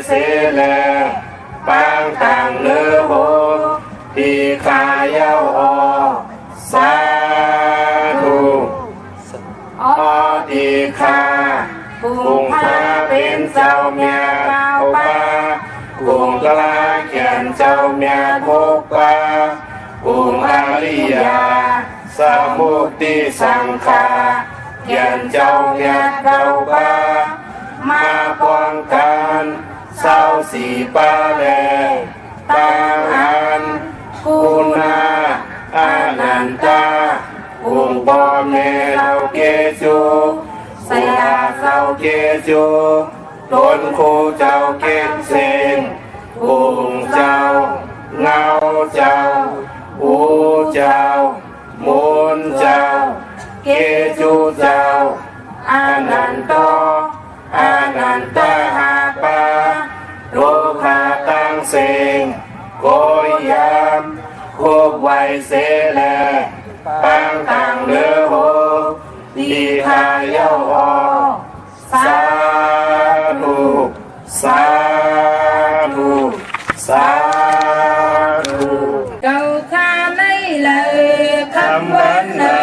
เสแลปางต่างเลือโหดีขายาอสาธุอดีคากุงพาเป็นเจ้าเมียเก้าป้ากุงกลาเขียนเจ้าเมียโคกากุงอาริยาสมุติสังฆาเขียนเจ้าเมียเก้าป้ามาป้องกันเศร้าสีปาเลตางอันกุณาอานันตากุงปอเมเราเกจูสยาเราเกจูต้นคูเจ้าเกเซนกุงเจ้าเงาเจ้าอูเจ้ามูลเจ้าเกจูเจ้าอานันโตอานันตหาปาโลคาตังเสงโกยามโคบไวเสแลปางต่างเลือโหดีขายาอสาธุสาธุสาธุเก่าข้าไม่เลยคำวันเนอ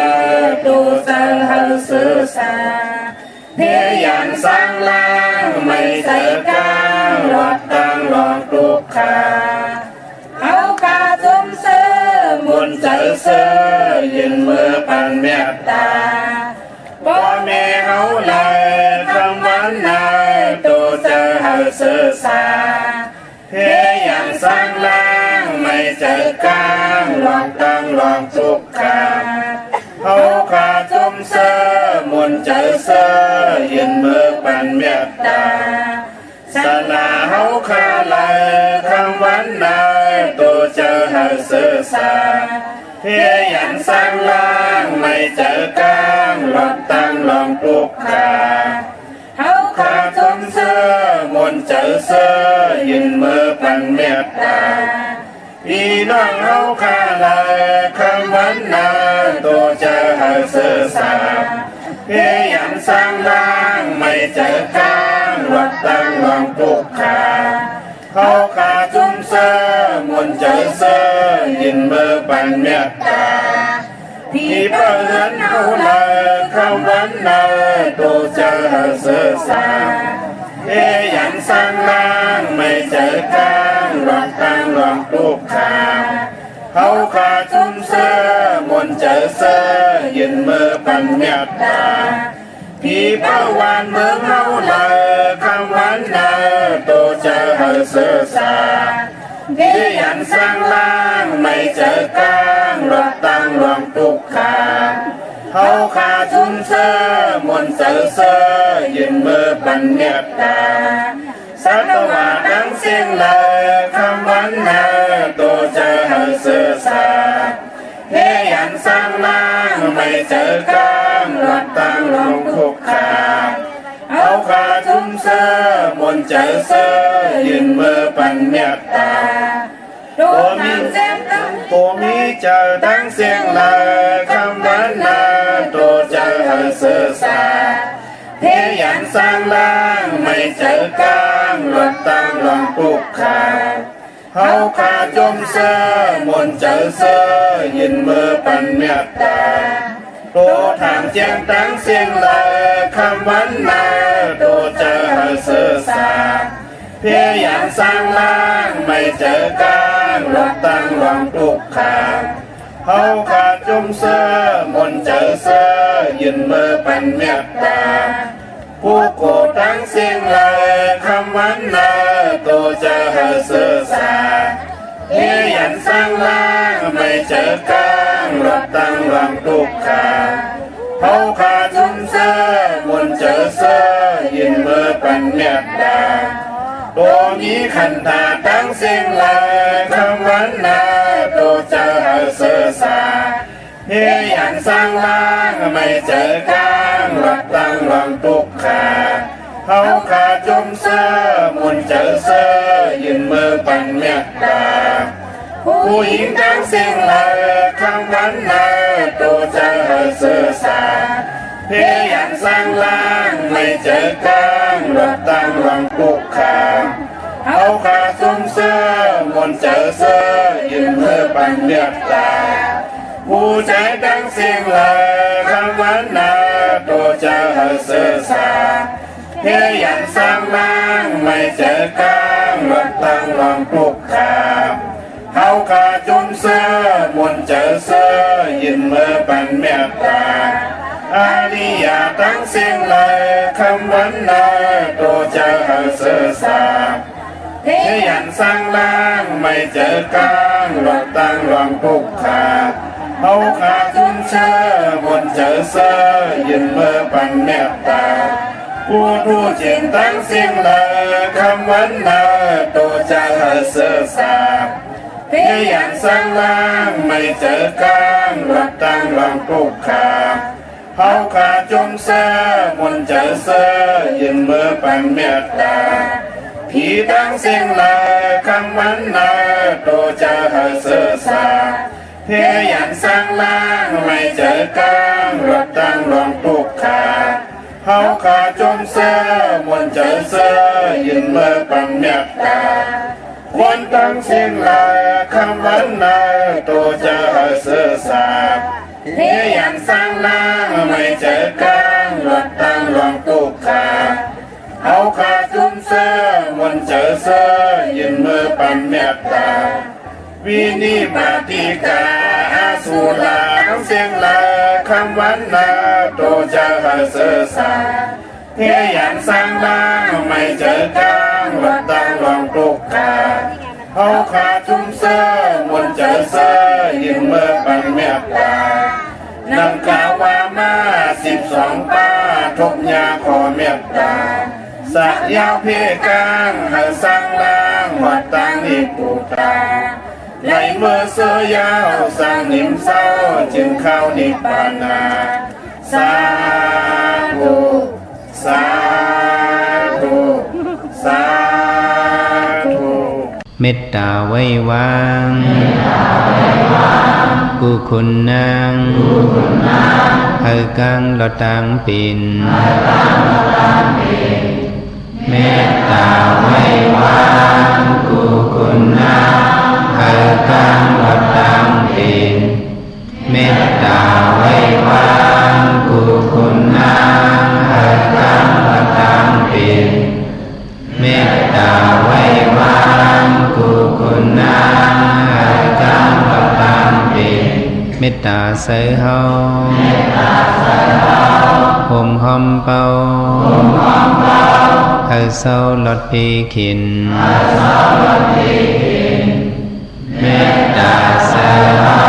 ตูสังหังสื่อสาเพียยันสร้างล่างไม่ใส่กลางหลอดตังหลอกตุกขาเอากาจมเสือมุนใจเสือยืนมือปันเมตตาบ่แม่เฮาเลยคำวันนายตูจะหังสื่อสาเพียยันสร้างล่างไม่ใจกลางหลอดตังหลอกตุกขาเอาขาจมเสือมุนใจเสือยืนมือปันเมตตาสนาเฮาขาไหลคำวันนายตัวเจอหาสื่อสาเพียยันสร้างล่างไม่เจอกลางหลอดตังลองปลุกขาเฮาขาจมเสือมุนใจเสือยืนมือปันเมตตาพี่น้องเฮาขาไหลคำวันนายตัวเจอหาสื่อสาเพียยันสร้างล่างไม่เจอกลางหลอดตังลองปลุกขาเขาขาจุ่มเสือมุนใจเสือยินเบอร์ปันเมตตาพี่เปิดเฮาเลยคำวันนายตัวเจอหาสื่อสาเพียยันสร้างล่างไม่เจอกลางหลอดตังลองปลุกขาเขาขาจุ่มเสือมุนใจเสือยินเบอร์ปันเมตตาพี่เป้าวันเมืองเฮาเลยคำวันนายตัวเจอหาสื่อสาเพียยันสร้างล่างไม่เจอกลางหลอดตังลองตุกขาเขาขาจุ่มเสือมุนใจเสือยินเบอร์ปันเมตตาสัตวาดังเสียงเลยคำวันนายตัวเจอหาสื่อสาเพียยันสร้างล่างไม่เจอกลางหลอดตังลองตุกขาเอาขาจุ่มเสือมุนใจเสือยินเบอร์ปันเมตตาตัวมีเจ็บตั้งตัวมีเจอตั้งเสียงเลยคำวันนายตัวเจอหาสื่อสาเพียยันสร้างล่างไม่เจอกลางหลอดตังลองตุกขาเขาขาจมเสือมุนใจเสือยินเบอร์ปันเมตตาตัวทางแจ้งตั้งเสียงเลยคำวันนายตัวเจอหาสื่อสาเพียยันสร้างล่างไม่เจอกลางหลอดตังลองตุกขาเขาขาจมเสือมุนใจเสือยินเบอร์ปันเมตตาผู้โกตั้งเสียงเลยคำวันนายตัวเจอหาสื่อสาเพียยันสร้างล่างไม่เจอกลางหลอดตังลองตุกขาเขาขาจุ่มเสือมุนเจอเสือยินเบอร์ปันเมตตาตัวมีขันธาตั้งเสียงเลยคำวันนายตัวเจอหาสื่อสาเพียยันสร้างล่างไม่เจอกลางหลอดตังลองตุกขาเขาขาจุ่มเสือมุนเจอเสือยินเบอร์ปันเมตตาผู้หญิงตั้งเสียงเลยคำวันนายตัวเจอหาสื่อสาเพียยันสร้างล่างไม่เจอกลางหลอดตังลองตุกขา นเจอเสื้อยืนมือปันเมียตาผู้ใจดังเสียงเลยคำวันนาตัวเจอเสื้อสาเฮียยันสร้างบ้างไม่เจอกลางรถตั้งลองปลุกขาเฮาขาจุ่มเสื้อมนเจอเสื้อยืนมือปันเมียตาอาริยาตั้งเสียงเลยคำวันนาตัวเจอเสื้อสาเฮียยันสร้างบ้างไม่เจอกลางรถตั้งลองปลุกขาเอาขาจุนเชื่อบนเจอเสื้อยืนเมื่อปันเมตตาผู้จินตั้งเสียงเลยคำวันนาตัวจะเสื้อสาเพียงสร้างล่างไม่เจอกลางรักตั้งลองปลุกขาเอาขาจุนเสื้อบนเจอเสื้อยืนเมื่อปันเมตตาพี่ตั้งเสียงเลยคำวันนาตัวจะเสื้อสาเพียงสร้างล่างไม่เจอกลางรถตั้งลองปลุกขาเฮาขาจมเสื้อมนเจอเสื้อยืนเมื่อปังเมียตาคนตั้งเสียงลายคำวันนาตัวจะเสื้อสาเพียงสร้างล่างไม่เจอกลางรถตั้งลองปลุกขาเฮาขาจมเสื้อมนเจอเสื้อยืนเมื่อปังเมียตาวินิมาติกาอาสุลาเสียงลาคำวันนาโตจะเสือสาเพียงสร้างบ้างไม่เจอกลางวัดตั้งลองปลุกขาเอาขาจุ่มเสื้อมนเจอเสื้อยืนเมื่อปังเมียตานำกาวว่ามา12ป้าทุกยาขอเมียตาสักยาวเพียกลางให้สร้างล่างวัดตั้งนิปูตาในเมื่อเสือยาวสร้างนิมเศร้าจึงเข้านิพพานาสาธุสาธุสาธุเมตตาไว้วางกุคุณนางเฮกังลอตังปินเมตตาไว้วางกุคุณนางเฮกังลอตังปินเมตตาไว้วางกุคุณนางเฮกังลอตังปินเมตตาไว้วางกุคุณนางเฮกังลอตังปินเมตตาใส่เฮาห่มหอมเป่าให้เศร้าลดปีขินเมตตาใส่เฮา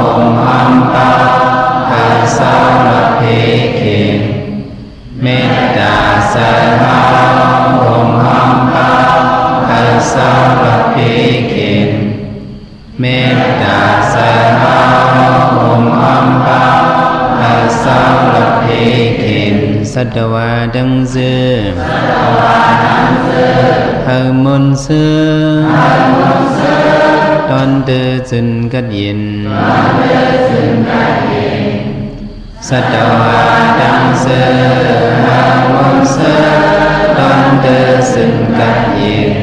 ห่มหอมเป่าให้เศร้าลดปีขินเมตตาใส่เฮาห่มหอมเป่าให้เศร้าลดปีขินเมตตาใส่เฮาห่มหอมเป่าให้เศร้าลดปีขินสัตวาดังเสือเฮมนเสือตอนเดือจึนกัดยินสัตวาดังเสือเฮมนเสือตอนเดือจึนกัดยิน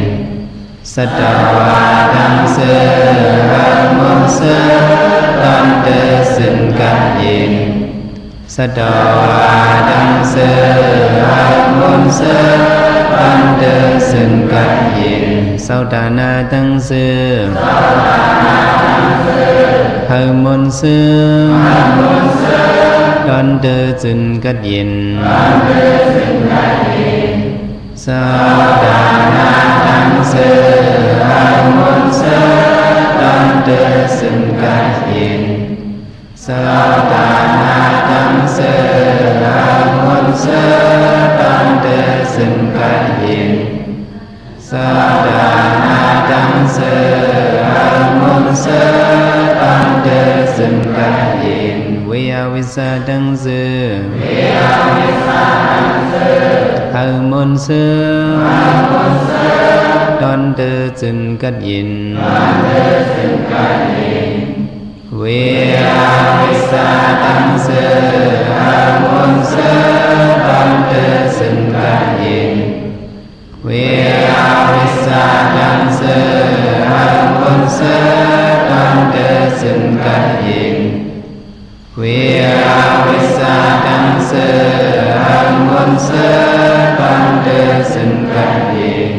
สัตวาดังเสือเฮมนเสือตอนเดือจึนกัดยินสัตวาดังเสือเฮมนเสือตอนเดือจึนกัดยินสัตานาดังเสือเฮมนเสือตอนเดือจึนกัดยินสัตานาดังเสือเฮมนเสือตอนเดือจึนกัดยินสัตานาดังเสือเฮมนเสือตอนเดือจึนกัดยินสัตานาดังเสือเฮมนเสือตอนเดือจึนกัดยินวิยาวิสาดังเสือเฮมนเสือตอนเดือจึนกัดยินเวียวิสาดังเสือเฮมนเสือตอนเดือจึนกัดยินเวียวิสาดังเสือเฮ นเสตอนเดซึ่งกันเองเวียวิสาดังเสหังวนเสตอนเดซึ่งกันเอง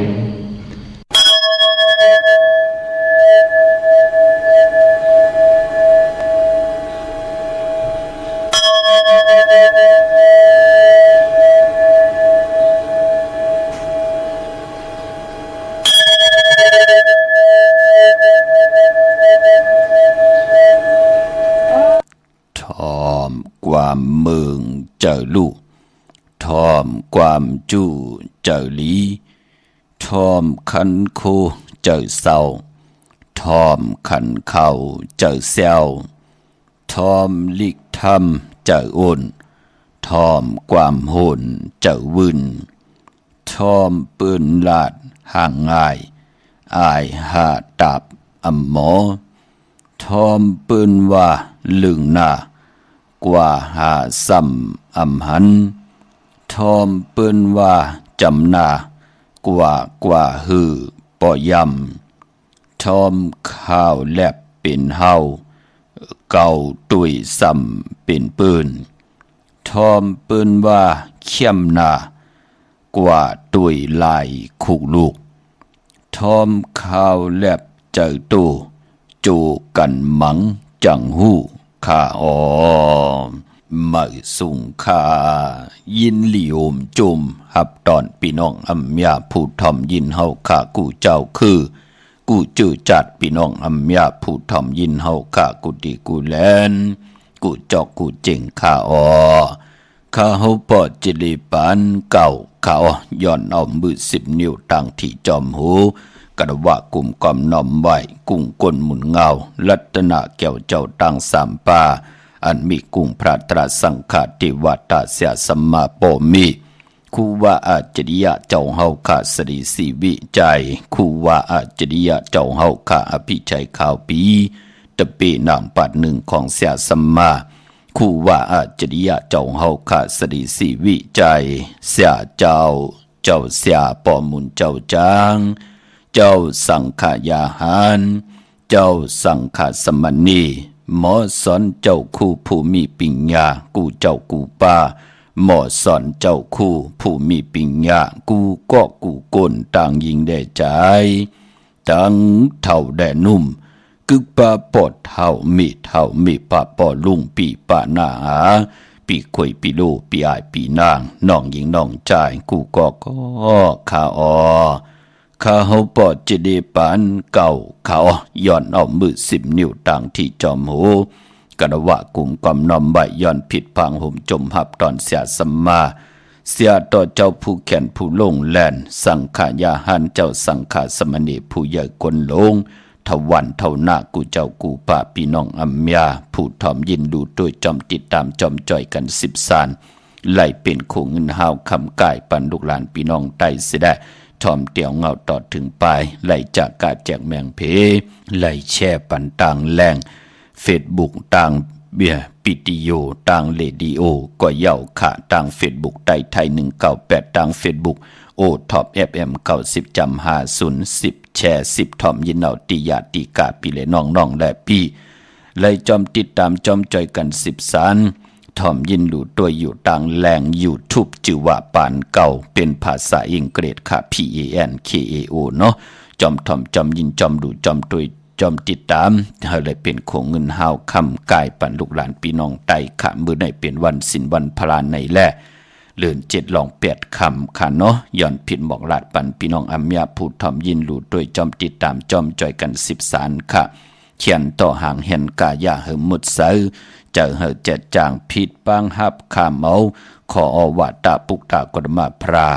ทอมความเมืองเจอลูกทอมความจู้เจอลีทอมขันโคเจอเศร้าทอมขันเข่าเจอเซลทอมลิกทำเจออุ่นทอมความหุ่นเจอวุ่นทอมปืนลาดห่างง่ายอายหาตับอำหมอทอมปืนว่าลึงหน้ากว่าหาซ้ำอำหันทอมเปิ้นว่าจำหน้ากว่าหือปอยำทอมข้าวแลบเป็นเฮาเก่าตุยซ้ำเป็นปืนทอมเปิ้นว่าเข้มหน้ากว่าตุยลายคุกลูกทอมข้าวแลบเจอตูจูกันมังจังหูข้าอ๋อไม่สุงข้ายินหลิโอมจุมหับตอนพี่น้องอัมยาผู้ทอมยินเฮาข้ากูเจ้าคือกูจื้อจัดพี่น้องอัมยาผู้ทอมยินเฮาข้ากูดีกูแลนกูจอกกูเจ๋งข้าอ๋อข้าเฮาปอดจิริปานเก่าข้าอ๋อย้อนเอามือ10 นิ้วตั้งที่จอมหูกระวะกลุ่มกอมน้อมไว้กุ้งก้นหมุนเงาลัตนาแก้วเจ้าตั้งสามป่าอันมีกุ้งพระตราสังฆาติวัตาเสียสัมมาโปมีคูว่าอาจริยะเจ้าเฮาข้าสริสีวิจัยคูว่าอาจริยะเจ้าเฮาข้าอภิชัยข่าวปีตะปีนามปัดหนึ่งของเสียสัมมาคูว่าอาจริยะเจ้าเฮาข้าสริสีวิจัยเสียเจ้าเสียปอมุนเจ้าจางเจ้าสังขยาหารเจ้าสังขสมณีหมอสอนเจ้าคู่ผู้มีปัญญากูเจ้ากูป้าหมอสอนเจ้าคู่ผู้มีปัญญากูก็กูก้นต่างยิงได้ใจตั้งเท่าแดนุ่มกึกปาปอดเท่ามีปาปอลุงปีปาหน้าหาปีควยปีโลปีอายปีนางน้องยิงน้องใจกูก็ข้าอ๋อข้าเฮาปอดจิเดปานเก่าเขาย้อนเอามือ10 นิ้วต่างที่จอมหูกระวะกลุ่มความน้อมใบย้อนผิดพังห่มจมหับตอนเสียสัมมาเสียต่อเจ้าผู้แขนผู้ลงแลนสังขายาหันเจ้าสังขาสมณีผู้ใหญ่กวนลงทวันเท่าหน้ากูเจ้ากูป่าพี่น้องอัมยาผู้ทอมยินดูโดยจอมติดตามจอมจ่อยกัน10 สานไล่เป็นโคงเงินห้าวคำกายปันลูกหลานพี่น้องใต้เสดทอมเตียวเงาต่อถึงปลายไล่จากกาแจกแมงเพไล่แช่ปันต่างแรงเฟซบุ๊กต่างเบียปิติโยต่างเลดีโอก็เย่าขะต่างเฟซบุ๊กไต้ไทย198ต่างเฟซบุ๊กโอท็อป FM 90 จำ5010แชร์10ทอมยินเอาติยาติกาปีเลน้องและพี่ไล่จอมติดตามจอมจอยกัน10 สานทอมยินหลูตัวอยู่ต่างแหล่ง YouTube จือว่าปานเก่าเป็นภาษาอังกฤษค่ะ PANKAO เนาะจอมทอมจอมยินจอมดูจอมตัวจอมติดตามเฮาเลยเป็นโคงเงินห้าวคำกายปันลูกหลานพี่น้องไต้ค่ะมื้อใดเป็นวันศีลวันพระในแลเลื่อน7ลอง8คำค่ะเนาะย้อนผิดบอกลาดปันพี่น้องอัมยาผู้ทอมยินหลูตัวจอมติดตามจอมจอยกัน10 สานค่ะเขียนต่อหางเห็นกายาเหิมมุดเซอเจอเหตุเจ็ดจางผิดปังหับข้ามเอาขออวาตาปุกตากฎมาพรา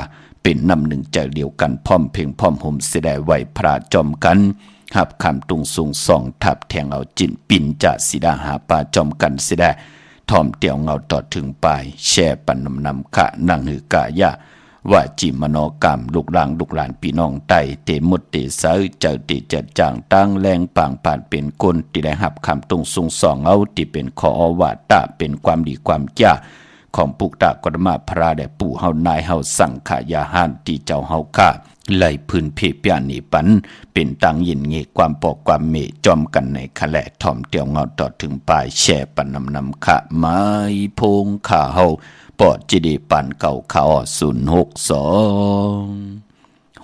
เป็นนำหนึ่งใจเดียวกันพร้อมเพ่งพร้อมห่มเสดไหวพระจอมกันหับคำตุงสูงส่องทับแทงเอาจินปินจะสิดาหาปาจอมกันเสดทอมเตียวเงาต่อถึงปลายแช่ปันนำขะนั่งหือกายะว่าจิมโนกรรมลูกหลานพี่น้องไตเตมุดเตเสยเจ้าติเจ็ดจางตั้งแรงปางปานเป็นคนที่ได้หับคำตรงสูงส่องเอาที่เป็นขอวาตะเป็นความดีความจ้าของปุกตากฎมาพระแด่ปู่เฮานายเฮาสั่งขายาหานที่เจ้าเฮาข้า ไหลพื้นเพเปียนีปันเป็นตังยินเงความปอกความเมจอมกันในคะแหละถ่อมเตียวเงาต่อถึงปลายแช่ปันนำขะไม้พงขาเฮาปอดจิดีปันเก่าขาอ062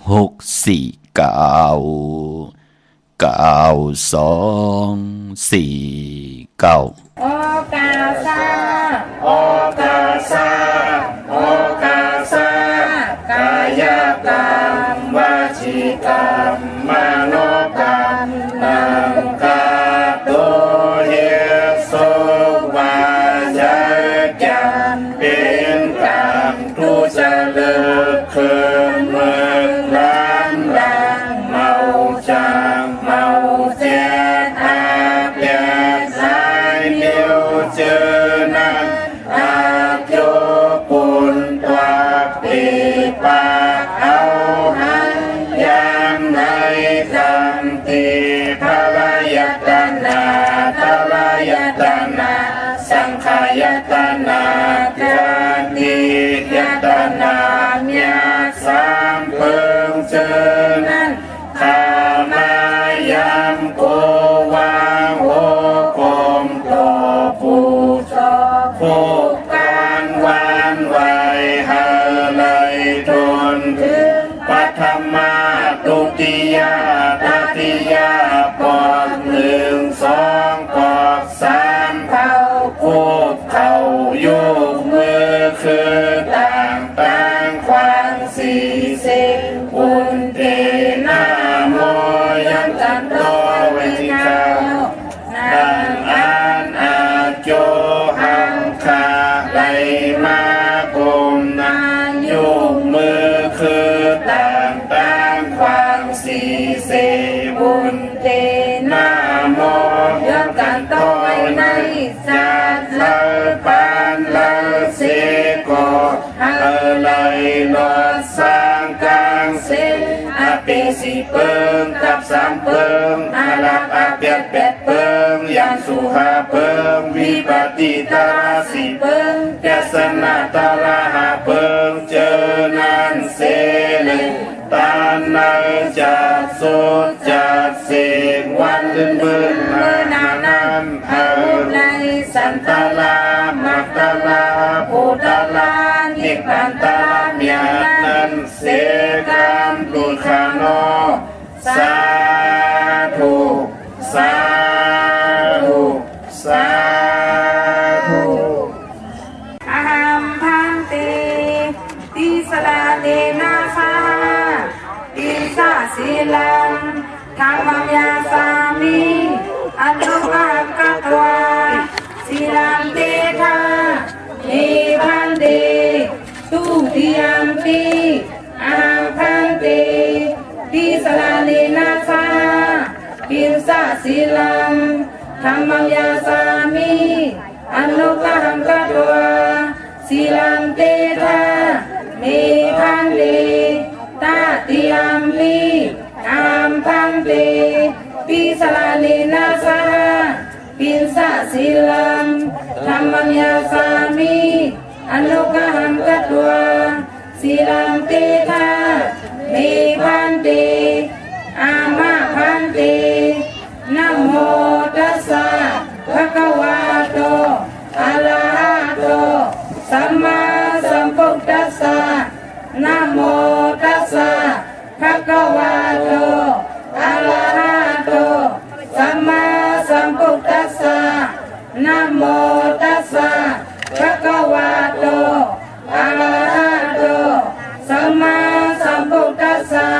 649 โอกาซา โอกาสาโอกาสากายกรรมวจีกรรมมโนกรรมนังกาตุเยสุวาจกรรมเป็นกรรมทุจริตคืนเมื่อร้านดังเมาจางเมาเจตอาเปียสายเดียวเจอนั้นอาโยปุนตัวปีปาเอาหันยามในจำตีภรยตนาภรยตนาสังขายตนาจันติยตนาเมียสามเพิ่งเจอนั้นขามายามโกวางโหกมโตผู้ชอบผู้การวานไว้หาเลยทนถึงปัทมาตุติยาตติยาปอก1 2ปอก3เท่าคูบเข่ายุกมือคือต่างความสี่สิบอุนเตนาโมยันตันโตเวทิกาดังอันอาโจหังคาไหลมากุมนายุกมือคือต่างความสี่สิบอุนเตนาโมยันตันโตในจัดเลปานเลเสโกเลยลอสร้างกลางเสอเปสิเปิงกับ3เปิงอาลักอาเปียดเปิงยันสุหาเปิงวิปติตาสิเปิงแกสนาตาลาหาเปิงเจอนันเสเลยตานาจัดสุดจัดเสกวันมืนเมื่อนานำเอาในสันตาลามักตาลาภูตาลานิพันตาเมียนันเสกามตุขานอสาธุสาธุสาธุ อาหัมพันเตติสลาเนนาคาติสาสีลังธรรมยาสามิอันตุกังกัตวาสีลังเตทาเนพันเตตุติยมปีอาหัมพันเตติสลาเนนาคาติสาสีลังธรรมยาสามิอันตุกังกัตวาสีลังเตทาเนพันเตตาติยมปีอาหัมพันเตติสลาเนนาคาปินสะสีลังธรรมยาสามิอนุกหังกัตวาสีลังเตทาเมพันเตอามาพันเตนะโมตัสสะภะคะวะโตอะระหะโตสัมมาสัมพุทธัสสะนะโมตัสสะภะคะวะโตอะระหะโตสัมมาสัมพุทธัสสะนะโมตัสสะภะคะวะโตอะระหะโตสัมมาสัมพุทธัสสะ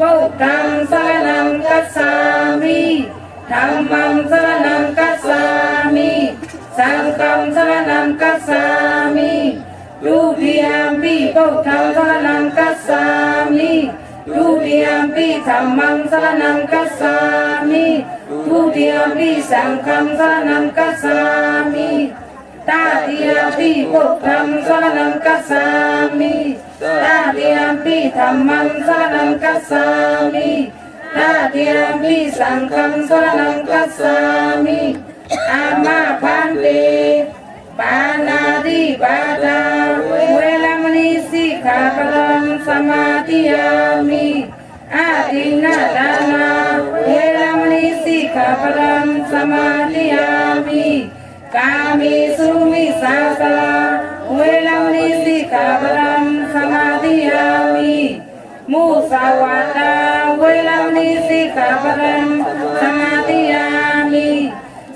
พุทธังสรณังคัจฉามิธัมมังสรณังคัจฉามิสังฆังสรณังคัจฉามิทุติยมปิพุทธังสรณังคัจฉามิทุติยมปิธัมมังสรณังคัจฉามิทุติยมปิสังฆังสรณังคัจฉามิตาติยมปิพุทธังสรณังคัจฉามิตาติยมปิธัมมังสรณังคัจฉามิตาติยมปิสังฆังสรณังคัจฉามิอามาพันเตปานาติปาตาเวรมณีสิก ขาปรังสมาธิยามิอาทินนาทานาเวรมณีสิกขาปรังสมาธิยามิกามิสุมิสาสลาเวรมณีสิกขาปรังสมาธิยามิมุสาวาทาเวรมณีสิกขาปรังสมาธิยามิ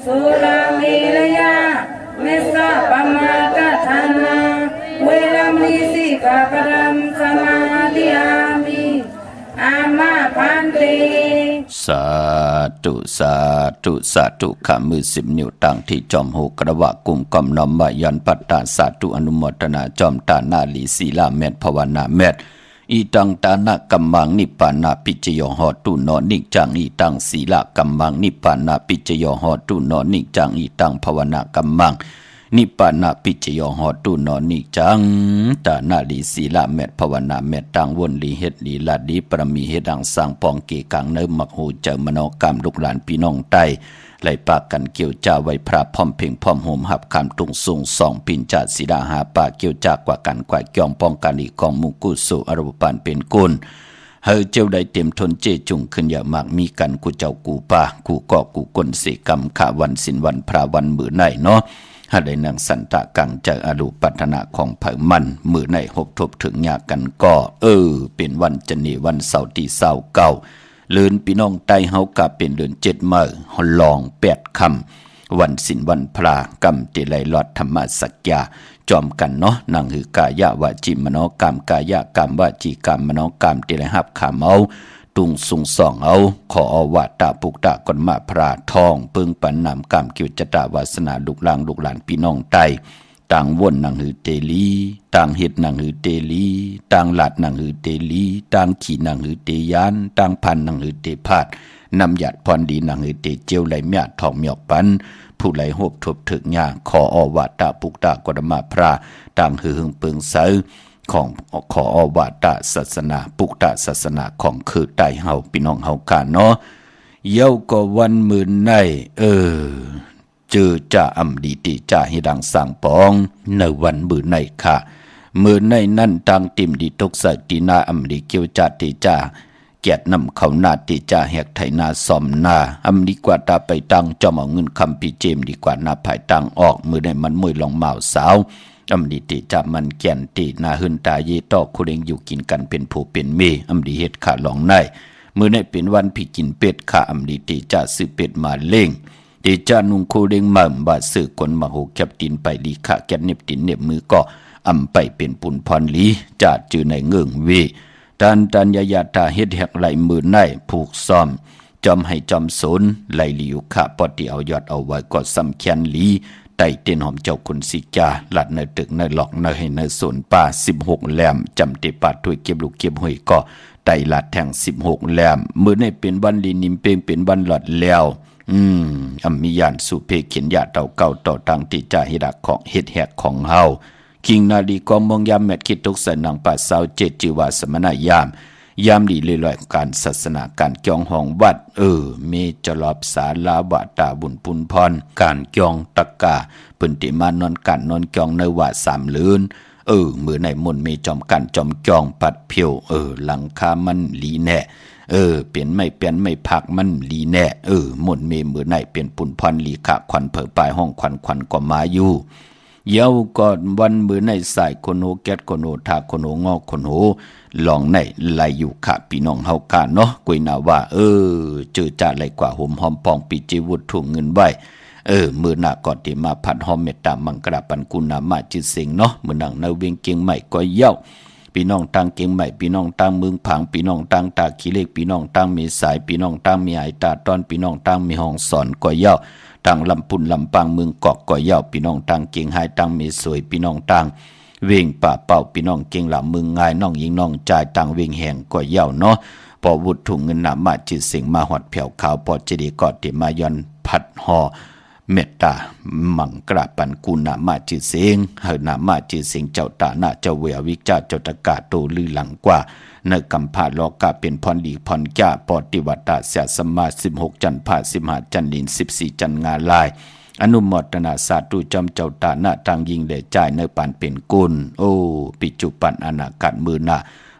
สุราเมรยาเมสสะปมาทฐานาเวรมณีสิกขาปรังสมาธิยามิอามาพันเตสาธุสาธุสาธุขามือ10 นิ้วตั้งที่จอมหูกระวะกุมกอมน้อมมายันปัตตาสาธุอนุโมทนาจอมตานาลีศีลาเมตภาวนาเมตอีตังตานะกัมมังนิปานาปิจโยหอตุนอนิจังอีตังศีลากัมมังนิปานาปิจโยหอตุนอนิจังอีตังภาวนากัมมังนิปานาปิจโยหอตุนอนิจังตานาลีศีลาเมตภาวนาเมตตังวนลีเฮ็ดลีลาดีปรมีเฮ็ดดังสร้างปองเกกังเนิมักหูเจอมโนกรรมลูกหลานพี่น้องใต้ไหลปากกันเกี่ยวจ้าไว้พระพร้อมเพ่งพร้อมโหมหับคำตุงสูงสองปินจาสีดาหาปากเกี่ยวจากกว่ากันกว่าเกี่ยงป้องกันอีกกองมุกุสุอรบปานเป็นกุลเฮอเจ้าได้เต็มทนเจจุงขึ้นอย่ามากมีกันกูเจ้ากูป่ากูก่อกูกลเสกรรมขาวันสินวันพระวันมือในเนาะหาได้นางสันตะกังเจออรูปัฒนาของเผ่ามันมือในหบทบถึงยากันก็เป็นวันจันนีวันเสาร์ที่เสาร์เก่าเลือนพี่น้องไต้เฮากะเป็นเลือน7 มื้อฮอลอง8 ค่ำวันสินวันพระกรรมติไลลอดธรรมสักยาจอมกันเนาะนางหือกายะวาจิมโนกรรมกายะกรรมวาจีกรรมมโนกรรมติไลหับขามเอาตุงสุงสองเอาขออวาตาปุกตะกอนมาพระทองปึงปันนามกรรมกิวจตาวาสนาลูกหลางลูกหลานพี่น้องไต้ต่างวนนางหือเตลีต่างเฮ็ดนางหือเตลีต่างหลัดนางหือเตลีต่างขี่นางหือเตยานต่างพันนางหือเตพาดนำหยัดพรดีนางหือเตเจียวไหลเมียทองเมียกปันผู้ไหลโหบทบถึกยาขออวาตาปุกตะกอนมาพระต่างหือหึงเปิงเซอของขออวาตศาสนาปุกตะศาสนาของคือไต้เฮาพี่น้องเฮากาเนาะเย้าก็วันมื้อในเจอจ่าอำดีติจ่าให้ดังสร้างปองในวันมื้อในค่ะมื้อในนั่นตังติมดีตกใส่ตีนาอำดีเกี่ยวจ่าติจ่าเกียรตินำเข้านาติจ่าแหกไถนาซ่อมนาอำดีกว่าตาไปตังจอมเอาเงินคำพี่เจมดีกว่านาภายตังออกมื้อในมันมวยลองเมาสาวอำดีติจ่ามันแก่นตินาหึนตาเยตอคุเรงอยู่กินกันเป็นผู้เป็นเมอำดีเฮ็ดขาหลองในมื้อในเป็นวันพี่กินเป็ดค่ะอำดีติจ่าซื้อเป็ดมาเล่งติจ่านุงคูเรงมั่มบาซื้อคนมาโหแคบตินไปลีค่ะแก่นเน็บตินเน็บมือก็อำไปเป็นปุนพรลีจ่าจือในเงื่งเวตันยายาตาเฮ็ดแหกไหลมือในผูกซ้อมจอมให้จอมสนไหลหลิวค่ะปอติเอายอดเอาไว้ก็สำแคนลีไต่เต้นหอมเจ้าคุณสิกาหลัดในตึกในหลอกในให้ในสวนป่า16 แหลมจำเตปาดถ้วยเก็บลูกเก็บหอยก็ไต่หลัดแทง16 แหลมมื้อในเป็นวันลีนิมเปงเป็นวันหลอดแล้วอำมียานสุเพเขียนยาเต่าเก่าต่อตังติจ่าเฮ็ดของเฮ็ดแหกของเฮาคิงนาดีกอมองยามแมทคิดตกใส่นางป่าสาว7 จิวาสมณยามดีเลยลอยการศาสนาการเกี่ยงห้องวัดเมจลอบสาลาวาตาบุญปุนพรการเกี่ยงตะกาเปิ้นติมานอนกันนอนเกี่ยงในว่า3 ลืนมือในมนต์มีจอมกันจอมเกี่ยงปัดเพียวหลังคามันลีแน่เปลี่ยนไม่พักมันลีแน่มนต์มีมือในเปลี่ยนปุนพรลีขะควันเผอปลายห้องควันก็มาอยู่เย้าก่อนวันมือในสายคนโหแก๊ดคนโหทาคนโหงอกคนโหลองในไหลอยู่ค่ะพี่น้องเฮากาเนาะกุยนาว่าเจอจ่าไหลกว่าห่มหอมปองปีจีวุฒถุงเงินไว้มือหน้าก่อนที่มาพัดหอมเมตตามังกราปันกุณามาจิเสิงเนาะมือหนังในเวียงเกียงใหม่ก็เย้าพี่น้องต่างเกียงใหม่พี่น้องต่างเมืองผังพี่น้องต่างตาขี้เล็กพี่น้องต่างมีสายพี่น้องต่างมีหายตาตอนพี่น้องต่างมีห้องสอนก็เย้าต่างลำพุนลำปางเมืองเกาะก่อยเย้าพี่น้องต่างเกียงไฮต่างมีสวยพี่น้องต่างเวงป่าเป่าพี่น้องเกียงหลำเมืองง่ายน้องยิงน้องจ่ายต่างเวงแห่งก่อยเย้าเนาะพอวุฒถุงเงินนามาจิเสิงมาหอดแผ่วขาวพอจะดีกอดที่มาย้อนพัดห่อเมตตามังกราปันกุณามาจิเสิงเฮนามาจิเสิงเจ้าตาหน้าเจ้าเววิจาเจ้าตะกาโตลือหลังกว่าในกำพาลอกาเป็นพรดีพรจ้าปฏิวัติเสียสมา16 จันทร์พา15 จันทร์ลิน14 จันทร์งาลาย อนุโมทนาสาธุจอมเจ้าตาหน้าตังยิงได้จ่ายในปานเป็นกุลโอ้ปิจุปันอนาคตมือหน้า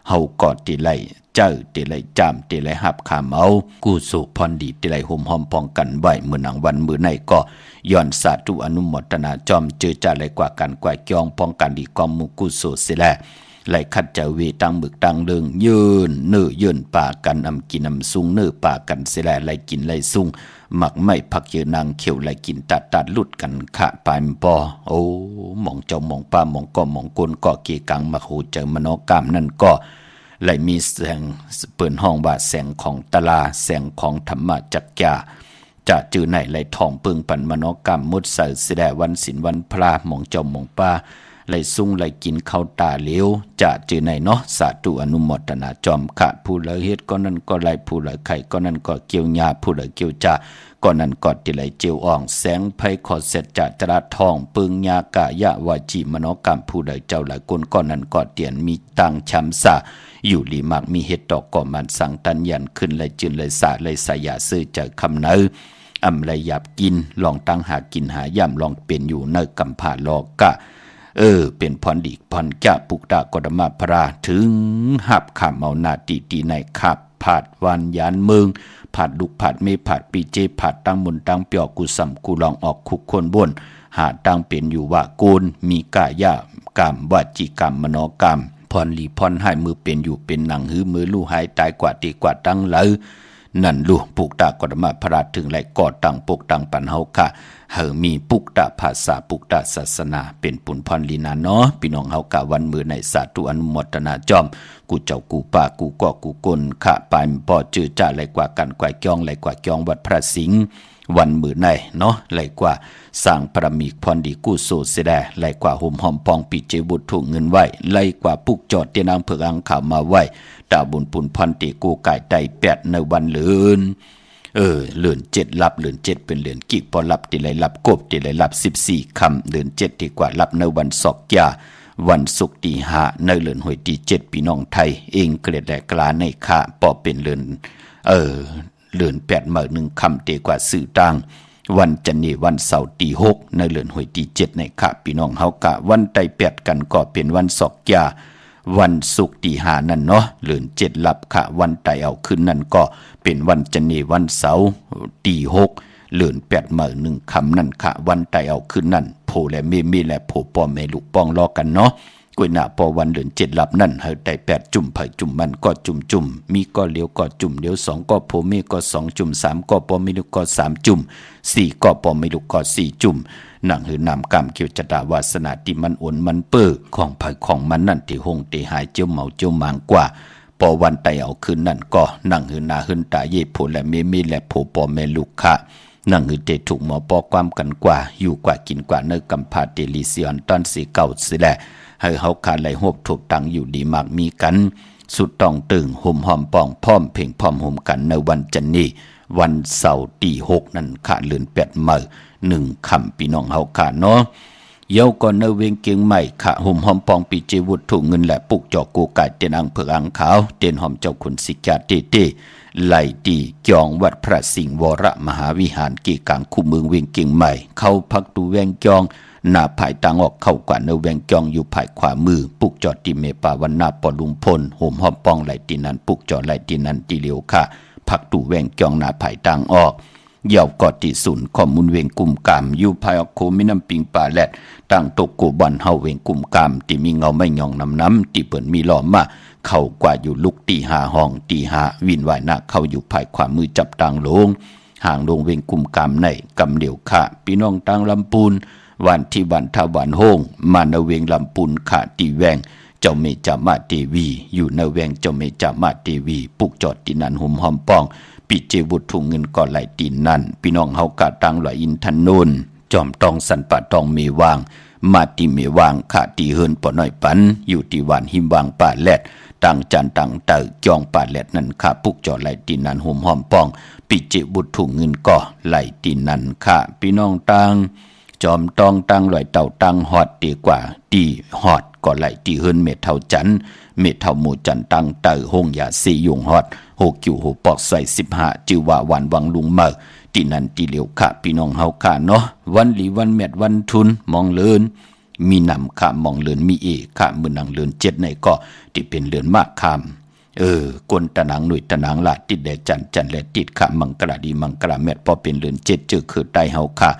เฮากอดติไลเจ้าติไลจามติไลหับขามเอากู้สุพรดีติไลห่มหอมป้องกันไว้มือหนังวันมือในก็ย้อนสาธุอนุโมทนาจอมเจอจ่าไรกว่ากันกว่าจองป้องกันดีกอมมุกุสุสิแลไหลขัดเจวีตังบึกตังเลืองยืนเนื้อยืนป่ากันอำกินอำซุงเนื้อป่ากันสิแลไหลกินไหลซุงหมักไม่พักเยนางเขียวไหลกินตัดลุดกันขะปายมปอโอ้หมองเจ้าหมองป้าหมองก็หมองกลก็เกกังมาโหเจอมโนกรรมนั่นก็ไหลมีแสงเปิดห้องว่าแสงของตลาแสงของธรรมจักรยาจะจือไหนไหลทองปึงปันมโนกรรมมุดใส่สิแดวันศิลวันพระหมองเจ้าหมองป้าไหลซุ่งไหลกินข้าวตาเหลวจะจือไหนเนาะสาธุอนุโมทนาจอมขะผู้ละเฮ็ดก็นั่นก็ไหลผู้ละไข่ก็นั่นก็เกี่ยวหญ้าผู้ละเกี่ยวจ่าก็นั่นก็ติไหลเจียวอ่องแสงไผขอเสร็จจะจราทองปึงยากะยะวาจีมโนกรรมผู้ใดเจ้าหลายคนก็นั่นก็เตียนมีตังช้ำสะอยู่ลีมากมีเฮ็ดดอกก็มันสั่งตันยันขึ้นไหลจืนไหลสะไหลสายาซื้อเจอคำเนื้ออำไรหยาบกินลองตั้งหากินหาย่ำลองเป็นอยู่เนกำผ่าลอกะเป็นพรดีพรแก่ปุกตากฎมาพระถึงหับขามเอานาตีในขับผาดวันยานเมืองผาดลุกผาดเมผาดปีเจผาดตั้งมนตั้งเปียกกุสัมกุลองออกคุกคนบนหาตั้งเป็นอยู่ว่าโกนมีกายกรรมวาจิกรรมมโนกรรมพรหลีพรให้มือเป็นอยู่เป็นหนังหือมือลู่หายตายกว่าตีกว่าตั้งเลยนั่นลูกปุกตากฎมาพระถึงไหลกอดตังปกตังปันเฮาค่ะเฮามีปุกตาภาษาปุกตาศาสนาเป็นปุนพรลีนาเนาะพี่น้องเฮากะวันมือในสาธุอนุโมทนาจอมกูเจ้ากูป่ากูก็กูกลขะปายปอจือจ่าไหลกว่ากันกว่าจองไหลกว่าจองวัดพระสิงห์วันมือในเนาะไหลกว่าสร้างพระมีพรดีกู้โซเสดไหลกว่าห่มหอมปองปีเจบุตรถูกเงินไว้ไหลกว่าปุกจอดเตียนางเผือกอังข่าวมาไว้ตาบุญปุนพรตีกูไก่ไตแปดในวันเลือนเลือนเจ็ดรับเลือนเจ็ดเป็นเลือนกิกพอรับตีไหลรับกบตีไหลรับ14คำเลือนเจ็ดดีกว่ารับในวันศอกยาวันศุกร์ตีห้าในเลือนหวยตี7พี่น้องไทยเองเกลียดแหลกลาในข่าปอเป็นเลือนเลือน8มื้อ1คำตีกว่าสื่อต่างวันจันทร์วันเสาร์ตี6ในเลือนหวยตี7ในข่าพี่น้องเฮากะวันไต8กันก็เป็นวันศอกยาวันศุกร์ตี5นั่นเนาะเลือน7ลับค่ะวันไตเอาขึ้นนั่นก็เป็นวันจันทร์วันเสาร์ตี6เลือน8มื้อ1คำนั่นค่ะวันไตเอาขึ้นนั่นโพและเมและโพปอแม่ลูกป้องล้อกันเนาะกุยหน้าพอวันเลือน7ลับนั่นเฮาไต8จุ่มไผจุ่มมันก็จุ่มมีก็เลี้ยวก็จุ่มเลี้ยว2ก็โพเมก็2จุ่ม3ก็ปอไม่ลูกก็3จุ่ม4ก็ปอไม่ลูกก็4จุ่มหนังหือนำกรรมเกี่ยวจตาวาสนาที่มันอ่อนมันเปื้อของไผของมันนั่นที่หงที่หายเจียวเมาเจียวมางกว่าพอวันไตเอาคืนนั่นก็หนังหือนาหืนตาเย่โผและเมและโผปอแม่ลูกค่ะหนังหือเตถูกหมอปอความกันกว่าอยู่กว่ากินกว่าเนกำพาเตลิเซียนตอนสีเก่าสิแลให้เฮาขาดไหลหบถูกตังอยู่ดีมากมีกันสุดต้องตึงห่มหอมปองพร้อมเพ่งพร้อมห่มกันในวันจันนี้วันเสาร์ตี6นั่นขาดเลือน8มื้อ1คำพี่น้องเฮาขาดเนาะเย้าก่อนเนเวงเกียงใหม่ขะห่มหอมปองปีเจวุฒถูกเงินและปุกจอกกูไก่เตียนอังเผือกอังขาวเตียนหอมเจ้าคุณสิกาเตไหลตีจองวัดพระสิงห์วรมหาวิหารกีกังคู่เมืองเวียงเกียงใหม่เข้าพักตูแวงจองหน้าภายต่างออกเข้ากว่าเนแวงจองอยู่ภายขวามือปุกจอดตีเมปาวันนาปอลุงพลห่มหอมปองไหลตีนั้นปุกจอดไหลตีนั้นตีเหลียวค่ะพักตูแวงจองหน้าภายต่างออกเย่ากอติศูนย์ข้อมูลเวงกุมกามอยู่ภายออกโคมิน้ำปิงป่าแลดตั้งตกกูบอนเฮาเวงกุมกามที่มีเงาไม่ยองน้ำที่เปิ่นมีล้อมมาเข้ากว่าอยู่ลุกตีหาห้องตีหาวินวายหน้าเข้าอยู่ภายขวามือจับต่างลงห่างลงเวงกุมกามในกำเหลียวค่ะพี่น้องต่างลำปูนวันที่วันทวันโฮงมาในเวงลำปูนขาตีแวงเจ้าเมจามาเทวีอยู่ในแวงเจ้าเมจามาเทวีปุกจอดที่นันห่มหอมป้องปีเจบุตรถุงเงินก่อไหลตีนนั่นพี่น้องเฮากะตังหลอยอินทันนูนจอมตองสันปะตองเมวางมาติเมวางขาตีเฮินปอน้อยปันอยู่ที่วันหิมวางป่าแลดตั้งจันตั้งเตอจองป่าแลดนั่นขาปุกจอดไหลตีนนั่นห่มหอมป้องปีเจบุตรถุงเงินก่อไหลตีนนั่นขาพี่น้องตังจอมตองตังหลอยเต่าตังฮอดดีกว่าตีฮอดก่อไหลตีเฮินเม็ดเท่าจัน เมเท่าหมู่จันตังเตอหงยาสียุงฮอดโหกิวโหปอกใส่15จือว่าวันวังลุงเมอที่นั่นที่เหลียวค่ะพี่น้องเฮาค่ะเนาะวันหลีวันแมดวันทุนมองเลินมีนำค่ะมองเลินมีเอค่ะมือนังเลิน7ในก็ที่เป็นเลินมากคำกวนตะนังหนุ่ยตะนังละติดแดจันจันและติดค่ะมังกระดีมังกระแมดพอเป็นเลิน7เจอคือใต้เฮาค่ะ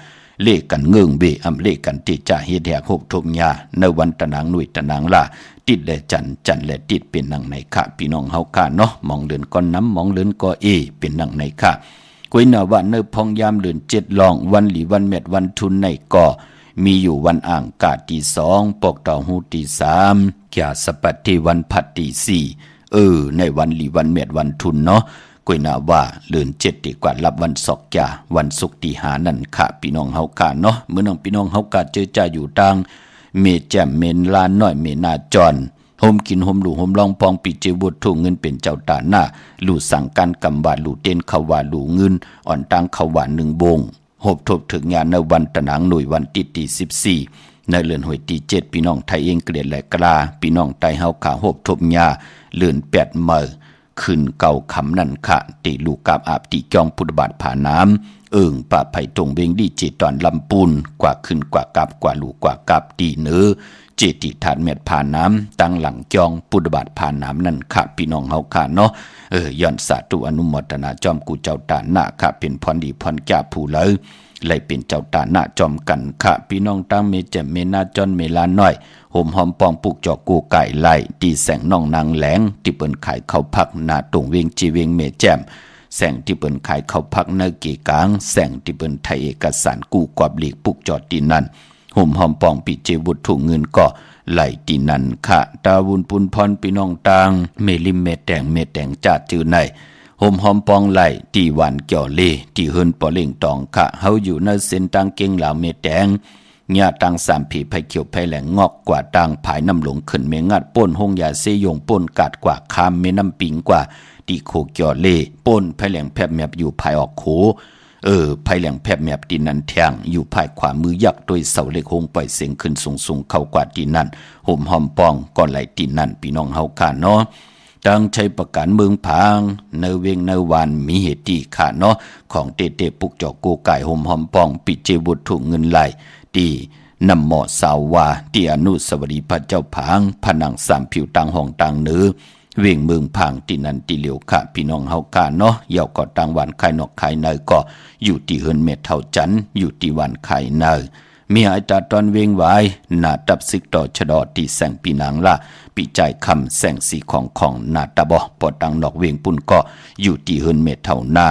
เลขกันเงื่งเบอำเลขกันติจะเฮ็ดแหกหกทมยาในวันตะนังหนุ่ยตะนังละติดแดจันจันและติดเป็นนังในค่ะพี่น้องเฮาค่ะเนาะมองเลินก้อนน้ำมองเลินก็เป็นนังในค่ะกุยนาว่าเนพองยามเดือน7ลองวันหลีวันแมดวันทุนในก่อมีอยู่วันอ่างกาที่2ปกต่อหูที่3แก่สปัตที่วันพัดที่4ในวันหลีวันแมดวันทุนเนาะกุยนาว่าเดือน7ดีกว่ารับวันศอกจ่าวันศุกร์ที่5นั่นค่ะพี่น้องเฮาค่ะเนาะเมื่อน้องพี่น้องเฮาค่ะเจอจ่าอยู่ต่างเมแจ่มเมนลานน้อยเมนาจรโฮมกินโฮมหลู่โฮมลองปองปีเจบุตรทุ่งเงินเป็นเจ้าตาหน้าหลู่สั่งการกำบาดหลู่เต้นเขาว่าหลู่เงินอ่อนตังเขาว่า1 บงหบทบถึงงานในวันตะหนังหน่วยวันที่14ในเลือนหวยที่7พี่น้องไทยเองเกลียดและกลาพี่น้องไทยเฮาขาหบทบญาเลือน8เมื่อขึ้นเก่าคำนั่นค่ะติลูกกาบอาบติจองพุทธบาทผาน้ำป่าไผ่ตรงเวงดีเจตอนลำปูนกว่าขึ้นกว่ากับกว่าลูกกว่ากับตีเนื้อเจติฐานเม็ดผ่านน้ำตั้งหลังจองปุถบาทผ่านน้ำนั่นค่ะพี่น้องเฮาค่ะเนาะย้อนสาธุอนุโมทนาจอมกูเจ้าตาหน้าค่ะเป็นพรดีพรแก่ผู้เลยเลยเป็นเจ้าตาหน้าจอมกันค่ะพี่น้องตั้งเมเจเมนาจอนเมลาน้อยโหมหอมปองปุกจอกกูไก่ไล่ตีแสงน้องนางแหลงที่เปิ้นขายข้าวพักหน้าตรงเวงจีเวงเมแจ่มแสงที่เปิ้นขายข้าวพักในเกกางแสงที่เปิ้นไทยเอกสารกู้กวาบหลีกปุกจอดตีนั่นโหมหอมปองปีเจบุตรถุงเงินก็ไหลตีนันค่ะตาวุนปุนพรพี่น้องต่างเมลิมเมแตงจัดจือในโฮมหอมปองไหลตีวันเกี่ยวเลที่เฮินปอเล่งตองค่ะเฮาอยู่ในเส้นตังเก่งเหล่าเมแตงญาตัง3ผีไผเขียวไผแหลงงอกกว่าตังผายน้ำหลงขึ้นเมงัดป่นหงยาเซยงป่นกาดกว่าคามเมน้ำปิงกว่าตีโคเกี่ยวเลป่นไผแหลงแผบแมบอยู่ภายออกโขไผแหลงแผบแมบตีนันแทงอยู่ภายขวามือยักษ์โดยเสาเหล็กหงปล่อยเสียงขึ้นสูงเข้ากว่าตีนันห่มหอมปองก่อนไหลตีนันพี่น้องเฮาค่ะเนาะดังใช้ประกันเมืองพางในเวงในวันมีเหตุค่ะเนาะของเตปุกจอกโกไก่ห่มหอมปองปิเจบุตรถูกเงินไหลตีนำหมอสาววาที่อนุสาวรีย์พระเจ้าผางผนัง3ผิวต่างห้องต่างเนื้อเวียงเมืองพังที่นันติเหลียวค่ะพี่น้องเฮาค่ะเนาะเยาก็ต่างวันไข่นอกไข่เนยก็อยู่ที่เฮินเม็ดเท่าจันอยู่ที่วันไข่เนยมีอาตาตอนเวียงไว้หน้าตับซึกต่อชะดอที่แสงปีนางละปีใจคำแสงสีของหน้าตาบ่ปอตังนอกเวียงปุ่นก็อยู่ที่เฮินเม็ดเท่าหน้า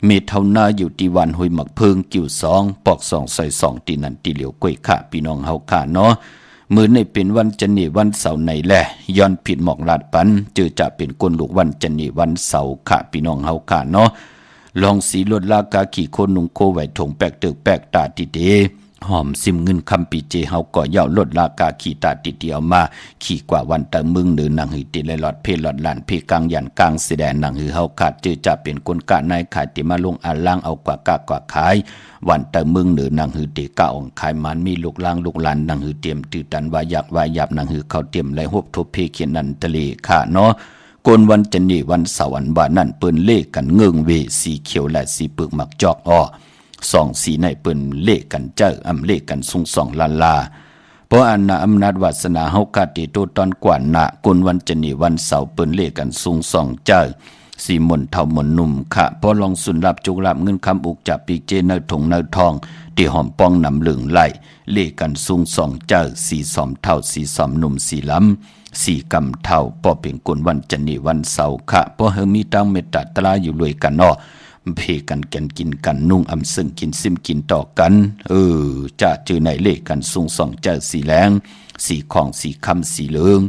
เมเท่าหน้าอยู่ที่วันห้วยหมักเพิงกิ่ว2ปอก2ใส่2ที่นันติเหลียวก้อยค่ะพี่น้องเฮาค่ะเนาะมื้อนี้เป็นวันจันทร์วันเสาร์ในแลย้อนผิดหมอกลาดปันเจอจะเป็นก้นลูกวันจันทร์วันเสาร์ค่ะพี่น้องเฮาค่ะเนาะลองสีลดลากาขี่คนนุงโคไว้ถงแปกเตึกแปกตาติเดหอมซิมเงินคำปีเจเฮาก็ย่าลดลากาขี่ตาติเดียวมาขี่กว่าวันตะมึงหรือนางหือติเลยหลอดเพลหลอดหลานเพกลางยันกลางแสดงนางหือเฮาขาดเจอจะเป็นคนกะนายขายติมาลงอาล่างเอากว่ากากว่าขายวันตะมึงหรือนางหือเตกะอ่องขายมันมีลูกล่างลูกหลานนางหือเตรียมตื้อตันวายักวายับนางหือเขาเตรียมไหลหบทบเพเขียนนันทะเลค่ะเนาะกนวันจันทร์วันเสาร์วันบานั่นเปิ้นเลขกันเงิงเวสีเขียวและสีปึกหมักจอกอ้อ2สีในเปิ้นเลขกันเจ้าเลขกันสุง2ลาเพราะอันนาอำนาจวาสนาเฮากาติโตตอนกว่านะกนวันจันทร์วันเสาร์เปิ้นเลขกันสุง2เจ้าสีมนเท่ามนนุ่มค่ะพอลองสุนรับจุกรับเงินคำอุกจับปีเจเนถงเนทองที่หอมป้องนำเหลืองไหลเลขกันสุง2เจ้าสีสอมเท่าสีสอมนุ่มสีล้ำสีกำเท่าพอเป็นกนวันจันทร์วันเสาร์ค่ะพอเฮมีตั้งเมตตาตราอยู่รวยกันเนาะเพกันกินกันนุ่งอำซึ่งกินซิมกินต่อกันจะเจอในเลขกันสุง2เจ้าสีแรงสีของสีคำสีเหลือง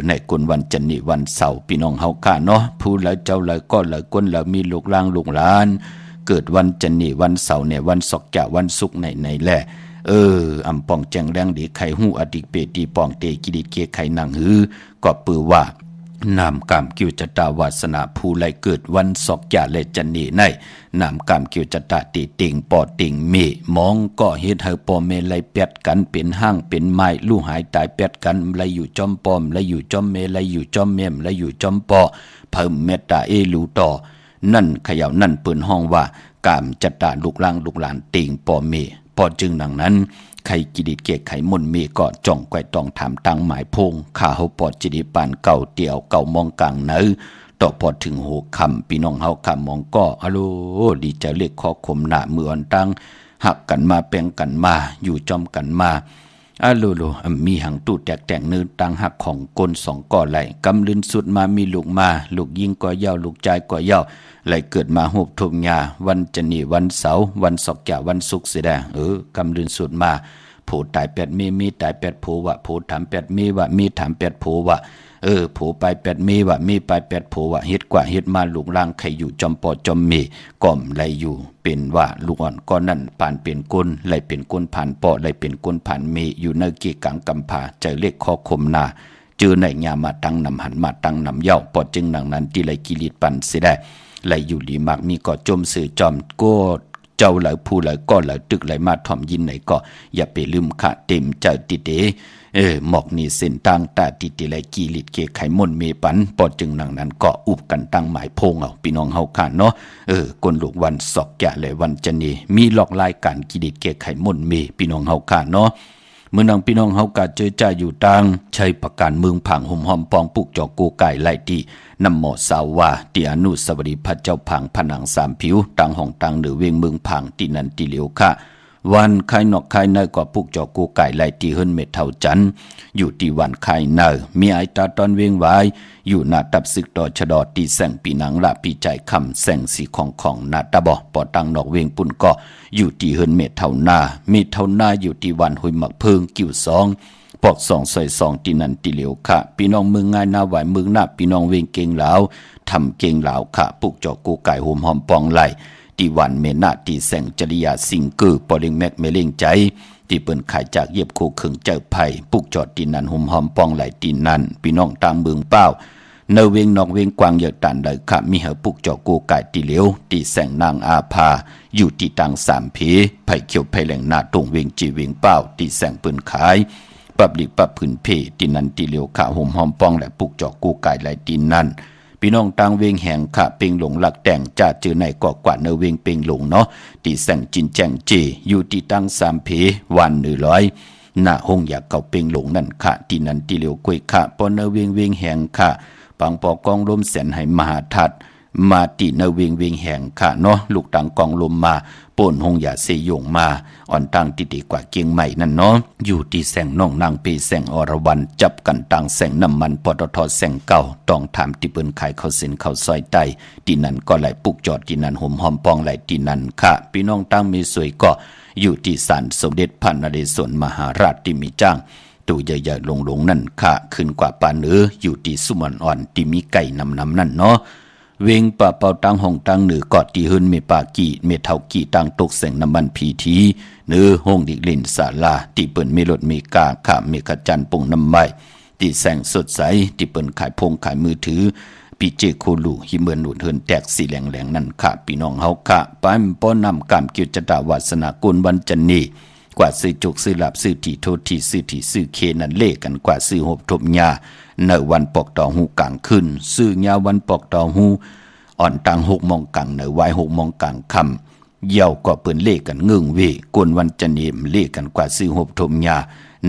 ในกนวันจันทร์วันเสาร์พี่น้องเฮาค่ะเนาะผู้แล้วเจ้าแล้วก็แล้วก้นแล้วมีลูกล่างลูกหลานเกิดวันจันทร์วันเสาร์เนี่ยวันศกจะวันศุกร์ในแลอำปองแจงแรงดีไข่หูอดิกเปตีปองเตกิดิเกไข่นางหือก็ปือว่า นามกามกิวจตาวาสนาผู้ไลเกิดวันศอกยาและจันนีในนามกามกิวจตาติติงปอติงเมมองก็เฮ็ดให้ปอเมไลเปียดกันเป็นห้างเป็นไม้ลู่หายตายเปียดกันไลอยู่จอมปอมไลอยู่จอมเมไลอยู่จอมเมมไลอยู่จอมปอเพิ่มเมตตาเอลูต่อนั่นเขย่านั่นเปิ้นห้องว่ากามจตาลูกหลานติงปอเมปอจึงดังนั้นใครกิดิดเกไขมนเมก็จ้องไกวต้องถามตังหมายพงข้าเฮาปอดจิดิปานเก่าเตียวเก่ามองกลางเนอต่อพอถึงโหคำพี่น้องเฮาคำมองก็อะโลดีใจเล็กคอคมหน้ามืออ่อนตั้งหักกันมาแปลงกันมาอยู่จอมกันมาอะโลมีหังตู้แตกแต่งเนื้อตังหักของกลสองก่อไหลกำลืนสุดมามีลูกมาลูกยิงก็เย้าลูกใจก็เย้าไหลเกิดมาหุบทุมยาวันจันนีวันเสาร์วันศอกแก่วันศุกร์เสียแดกำลืนสุดมาผู้ตายแปดมีตายแปดผู้วะผู้ถามแปดมีวะมีถามแปดผู้วะผู้ไปแปดมีวะมีไปแปดผู้วะเฮ็ดกว่าเฮ็ดมาลูกล่างใครอยู่จอมปอจอมมีก่อมไหลอยู่เป็นว่าลูกอ่อนก้อนนั้นผ่านเป็นก้นไหลเป็นก้นผ่านปอไหลเป็นก้นผ่านมีอยู่ในกีกังกำผาใจเล็กคอคมนาเจอในญามาตั้งนำหันมาตั้งนำเย้าปอจึงดังนั้นที่ไหลกิริตปันเสียได้ไหลอยู่ลีมากมีก็จมสื่อจอมโกเจ้าไหลผู้ไหลก็ไหลตึกไหลมาถ่อมยินไหนก็อย่าไปลืมค่ะเต็มใจติเดหมอกนี่เส้นตั้งตาติติไหลกีลิดเกไขมนเมปันปอจึงดังนั้นก็อุบกันตั้งหมายพงเอาพี่น้องเฮาค่ะเนาะกนลูกวันศอกแก่และวันจันนีมีหลอกลายการกีลิดเกไขมนเมพี่น้องเฮาค่ะเนาะเมื่อนางพี่น้องเฮากะเจอจ่าอยู่ตังใช้ประการเมืองผังห่มหอมปองปุกจอกกูไก่ไล่ที่นำหมอสาววาที่อนุสาวรีย์พระเจ้าผังผนังสามผิวตังห้องตังเหนือเวียงเมืองผังที่นันติเหลียวค่ะวันไข่นอกไข่เนยก็ปุกจอกกูไก่ไล่ที่เฮิรนเม็ดเท่าจันอยู่ที่วันไข่เนยมีไอตาตอนเวียงไว้อยู่หน้าตับศึกต่อชะดอตีแสงปีหนังละปีใจคำแสงสีของหน้าตาบ่ปอตังนอกเวียงปุ่นก็อยู่ที่เฮิรนเม็ดเท่าหน้ามีเท่าหน้าอยู่ที่วันหุยหมักเพิงกิ่วสองปอกสองใส่สองที่นันติเหลียวค่ะพี่น้องเมืองง่ายหน้าไหวเมืองหน้าพี่น้องเวียงเก่งเหลาทำเก่งเหลาค่ะปุกจอกกูไก่ห่มหอมปองไหลที่วันเมนาที่แสงจริยาสิงกือปอลิงแมกเมลิงใจที่เปิ้นขายจากเย็บคู่ขึงเจ้าไผ่ปุกจอดที่นันห่มหอมปองไหลที่นันพี่น้องตามเมืองเป้าเนเวงนอกเวงกวางเยอะตันเลยค่ะมีเหอปุกจอกกูไก่ที่เหลียวที่แสงนางอาภาอยู่ที่ตังสามผีไผ่เขียวไผ่แหลงหน้าตรงเวงจีเวงเป้าที่แสงเปิ้นขายปับลิปับพื้นเพที่นันที่เหลียวขาห่มหอมปองและปุกจอกกูไก่ไหลที่นันพี่น้องต่างเวงแห่งค่ะเป่งหลงหลักแต่งจ่าเจอในกอกว่าเนเวงเป่งหลงเนาะที่แสงจินแจงเจอยู่ที่ตั้งสามเพวัน100หน้าห้องอยากเก่าเป่งหลงนั่นค่ะที่นันที่เหลียวกุยค่ะปอเนเวงเวงแห่งค่ะปังปอกองลมแสนให้มหาทัดมาตีเนเวงเวงแห่งค่ะเนาะลูกต่างกองลมมาป่นหงอย่าเสยงมาอ่อนตั้งติดีกว่าเกียงใหม่นั่นเนาะอยู่ที่แสงน้องนางปีแสงอรวรรณจับกันต่างแสงน้ำมันปตทแสงเก่าต้องถามที่เปิ้นขายข้าวเส้นข้าวซอยไตที่นั่นก็ไหลปุกจอดที่นั่นห่มหอมปองไหลที่นั่นค่ะพี่น้องตั้งมีสวยก็อยู่ที่ศาลสมเด็จพระนเรศวรมหาราชที่มีจ้างตัวใหญ่ๆลงนั่นค่ะขึ้นกว่าปานเหนืออยู่ที่สุมันอ่อนที่มีไก่นำนั่นเนาะเวงป่าเป่าตังห้องตังเหนือกอดที่หืนเมปากีเมเท่ากีตังตกแสงน้ำมันพีทีเนื้อห้องดิกลินศาลาที่เปิ้นเมลดเมกาข้าเมขจันปุ่งน้ำใบที่แสงสดใสที่เปิ้นขายพงขายมือถือปีเจโคลูหิเมือนหนุนเฮินแตกสีแหลงนั่นค่ะพี่น้องเฮาค่ะป้ามป้อนำกามกิจตาวาสนากุลวันจันนีกว่าซื้อจุกซื้อหลับซื้อที่โทษที่ซื้อที่ซื้อเคนันเล่กันกว่าซื้อหบทบยาเนวันปอกต่อหูกลางขึ้นซื้อยาวันปอกต่อหูอ่อนตัง6 โมงกลางเนไว้6 โมงกลางคำเยี่ยวก็เปิ้นเล่กันเงึ่งเวกวนวันจันนีเล่กันกว่าซื้อหบทบยา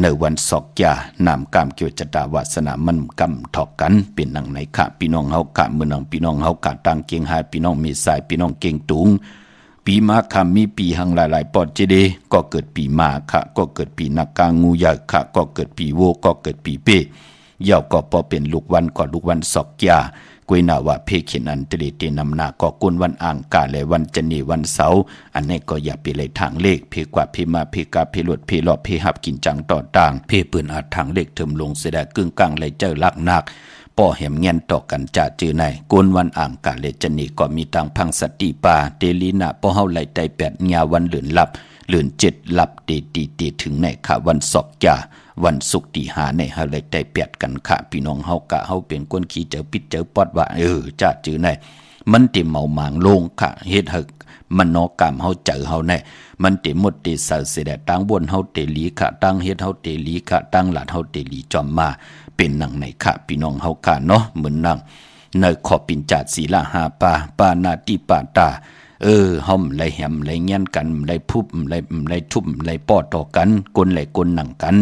เนวันศอกยานำกามเกี่ยวจตาวาสนามันกำถอกกันเป็นนังไหนค่ะพี่น้องเฮาค่ะเมื่อนังพี่น้องเฮาค่ะตังเกียงหายพี่น้องมีสายพี่น้องเก่งตุงปีมาค่ะมีปีหังหลายๆปอดเจเดก็เกิดปีมาค่ะก็เกิดปีนักกางูใหญ่ค่ะก็เกิดปีโวก็เกิดปีเป้เย่าก็พอเป็นลูกวันก็ลูกวันศอกยากวยนาว่าเพเขนันตรีเตนำนาก็กุนวันอ่างกาและวันจันนีวันเสาร์อันนี้ก็อย่าไปเลยทางเลขเพกว่าเพมาเพกาเพลดเพลอบเพหับกินจังต่อต่างเพปืนอาจทางเลขเทิมลงเสดกึ่งกลางเลยเจ้าลักนักป่อแหมเงียนต่อกันจ่าจือในกุนวันอ่างกาและจันนีก็มีตังพังสติปาเตลีนาป่อเฮาไหลไต8ญาวันเหลือนลับเหลือน7ลับเตตีถึงในขาวันศอกยา วันศุกร์ที่5ในเฮาเลยได้เปียดกันค่ะพี่น้องเฮากะเฮาเป็นคนขี้เจอปิดเจอปอดว่าจ้าจื้อไหนมันติเมาหมางโลงค่ะเฮ็ดให้มันนอกามเฮาเจอเฮาแน่มันติหมดติเสเสดตั้งบนเฮาเตลีค่ะตั้งเฮ็ดเฮาเตลีค่ะตั้งหลาดเฮาเตลีจอมมาเป็นหนังไหนค่ะพี่น้องเฮาค่ะเนาะเหมือนหนังในขอปินจาดศีลาหาปานาติปาตาเฮาไรแหมไรเงี้ยนกันไรพุบไรทุ่มไรป้อต่อกันกลไรกลหนังกัน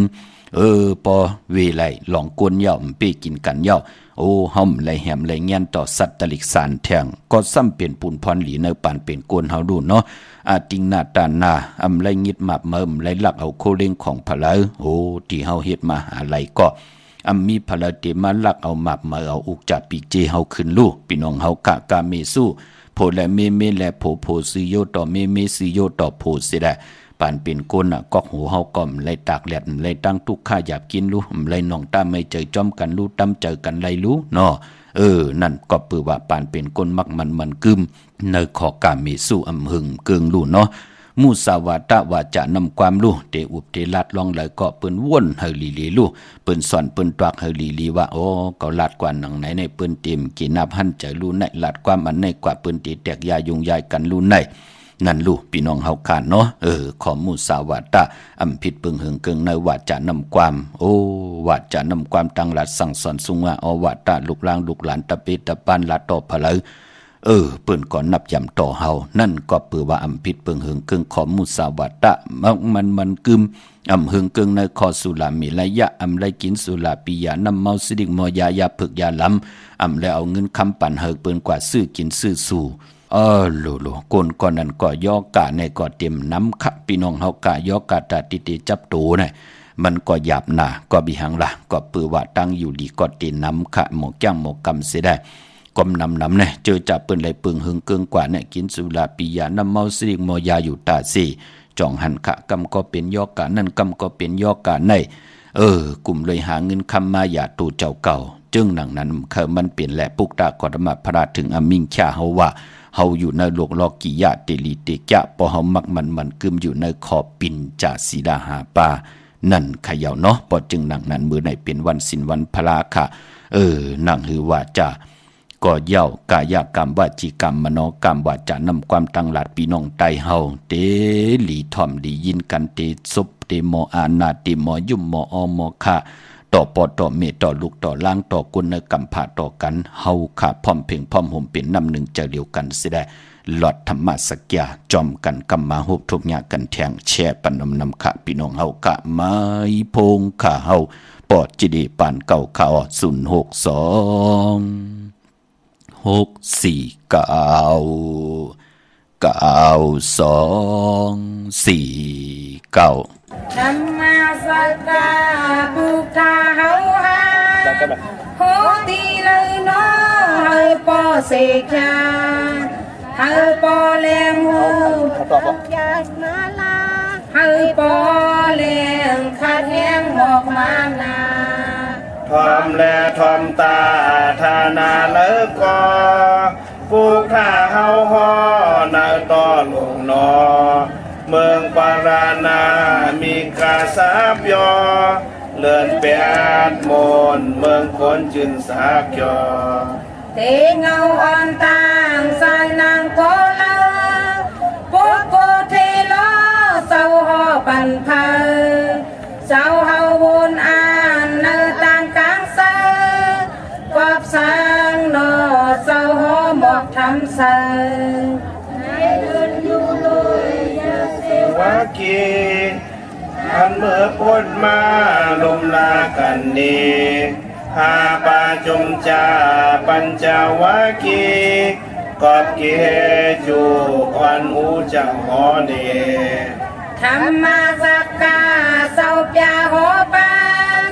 ปอเวไลหลองกวนเหย่าเป้กินกันเหย่าโอ้เฮาไรแหมไรเงี้ยนต่อสัตว์ตลิกสารแทงก็ซ้ำเป็นปูนพรหลีในปานเป็นกวนเฮาดูเนาะอาติงนาตานาไรงิดมาบเมิมไรลักเอาโคเล่งของพะเลโอ้ที่เฮาเฮ็ดมาหาไรก็มีพลเตมาลักเอาหมับมาเอาอุกจับปีเจเฮาขึ้นลูกพี่น้องเฮากะเมสู้โพและเมและโพซื้อโยต่อเมซื้อโยต่อโพสิได้ปานเป็นก้นกอกหูเฮาก่อมไล่ตากแหลดไล่ตั้งทุกข้าหยาบกินลูไล่น้องตาไม่เจอจอมกันลูตั้มเจอกันไล่ลูเนาะนั่นก็ปือว่าปานเป็นก้นมักมันกึมในขอกาเมสู้หึงเกิงลูเนาะมุสาวาตะวาจะนำความรู้เตอุบเตลัดลองเลยก็เปิ้นว่นเฮลีลีลูเปิ้นสอนเปิ้นตวักเฮลีลีว่าโอ้ก็ลาดกว่าหนังไหนในเปิ้นเต็มกินนับหันใจรู้ในลาดความอันในกว่าเปิ้นตีแตกยายุงยายกันรู้ในนั่นลูกพี่น้องเฮาคานเนาะขอมุสาวาตะผิดปึงหึงเกิงในวาจะนำความโอ้วาจะนำความตั้งหลัดสั่งสอนสุงว่าอวาตะลูกลางลูกหลานตะเปตะปานลาต่อพะเลยเปิ้นก่อนนับยำต่อเฮานั่นก็เปือว่าผิดเปิงหึงเกิงขอมุสาวาตะมันกึมหึงเกิงในคอสุลามีระยะไรกินสุลาปิยานำเมาสิดิกมอยาผึกยาลำแล้วเอาเงินคำปั่นเฮกเปิ้นกว่าซื้อกินซื้อสู่โลก้นก่อนนั้นก็ยอกะในก็เต็มน้ำขะพี่น้องเฮากะยอกะตาติจับตูน่ะมันก็หยาบหนาก็บิหังละก็เปือว่าตั้งอยู่ดีก็ตีน้ำขะหมกจ้างหมกกำเสียได้กมนำเนี่ยเจอจับเปิ้นไหลปึงหึงเกิงกว่าเนี่ยกินสุราปิยานำเมาสิริมอยาอยู่ตาสีจ่องหันขะกำก็เป็นยอกะนั่นกำก็เป็นยอกะในกลุ่มเลยหาเงินคำมาอย่าตูเจ้าเก่าจึงหนังนั้นมันเปลี่ยนแหละปุกตากอดมาพระถึงอมิงชาเฮาว่าเฮาอยู่ในโลกลอกิยะเตลีเตกะพอเฮามักมันกึมอยู่ในขอบปินจาสีดาหาปานั่นขยาวเนาะพอจึงหนังนั้นมือในเป็นวันสินวันพระค่ะนั่งหือว่าจะก็เย่ากายกรรมวจีกรรมมโนกรรมวาจานำความตั้งหลัดพี่น้องไตเฮาเตหลีถ่อมหลียินกันเตซบเตโมอานาติโมยุ่มโมอโมคะต่อปอต่อเมต่อลูกต่อล่างต่อกุนกรรมผ่าต่อกันเฮาขาพร้อมเพ่งพร้อมห่มเป็นน้ำหนึ่งใจเดียวกันสิได้หลอดธรรมะสักยาจอมกันกำมาหุบทุกอย่างกันแทงแช่ปันนำขะพี่น้องเฮากะไม้พงขาเฮาปอดจิดีปานเก่าข่าวธรรมะสักกาปุกทาเฮาหาโหตีเลยเนาะเฮาปอเสกาเฮาปอแรงหูอยากนาลาเฮาปอแรงขัดแห้งหมอกมานาทอมและทอมตาธานาเลิกกอปุกทาเฮาฮอนาต่อลงนอเมืองปารานามีกาสาบยอเลื่อนแปดโมนเมืองคนจึนสากยอเตเงาอ่อนต่างสายนางโกลาปุกโกเทโลเศร้าหอปันเพอเจ้าเฮาวนอ่านในต่างกลางเซกอบสร้างนอเศร้าหอหมอกทำเซวากีอันเมื่อพ้นมาลมลากันนี้หาปาจมจาปัญจวากีกอบเกจูอ่อนอูจังหอเนธรรมะสักกาเศร้าปยาหอปาน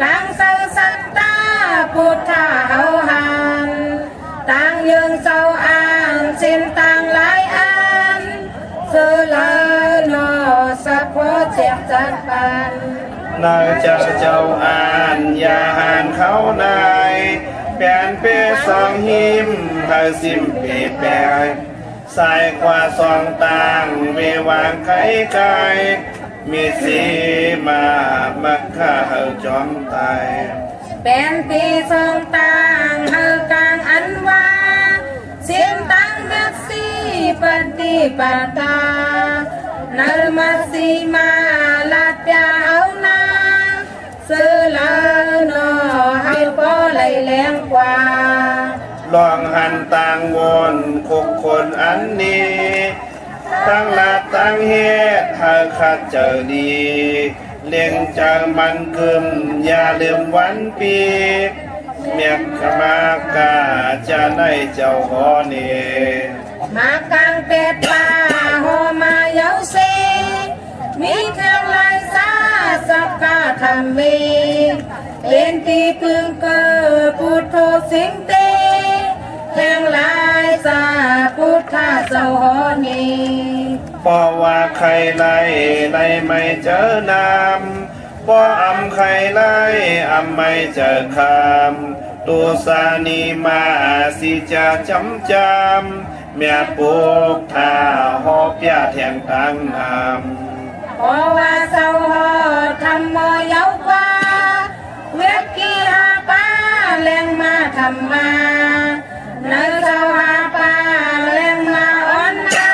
กังเศร้าสัตตาพุทธาเฮาหันต่างยืงเศร้าอ่านสิ้นต่างหลายอันเสือลานอสัพพะเจ็บจัดปันนายเจ้าอ่านอย่าหานเขานายแปนเปสองหิมเฮาซิมเปแปสายขวาสองต่างเววางไข่ไก่ มีสีมามักข้าเฮาจอมตาย เป็นปีทรงต่างเฮากลางอันว่าเสียงตังเมสซีปฏิปตานัลมาสีมาลาดยาเอานาซื้อลาโนให้พอไหลแรงกว่าลองหันต่างวนคุกคนอันนี้ตั้งหลักตั้งเหตุหาขัดเจอดีเลี้ยงจังมันกึมอย่าลืมวันปีเมียกขมากาจะได้เจ้าหอนี่มากางเป็ดปลาโฮมาเยาเซมีเทียงลายซาสักกาทำมีเป็นตีพึงเกิดพุทโธสิงเตเทียงลายซาพุทธาเจ้าหอนีเพราะว่าใครไล่ไม่เจอนำเพราะอำใครไล่อำไม่เจอคำตัวสานีมาสิจะจำเมียปลูกท่าหอบยาแทงตั้งนำเพราะว่าเจ้าหอทำมอเยาวกว่าเวกกีหาป้าแรงมาทำมาในเจ้าหาป้าแรงมาอ่อนนา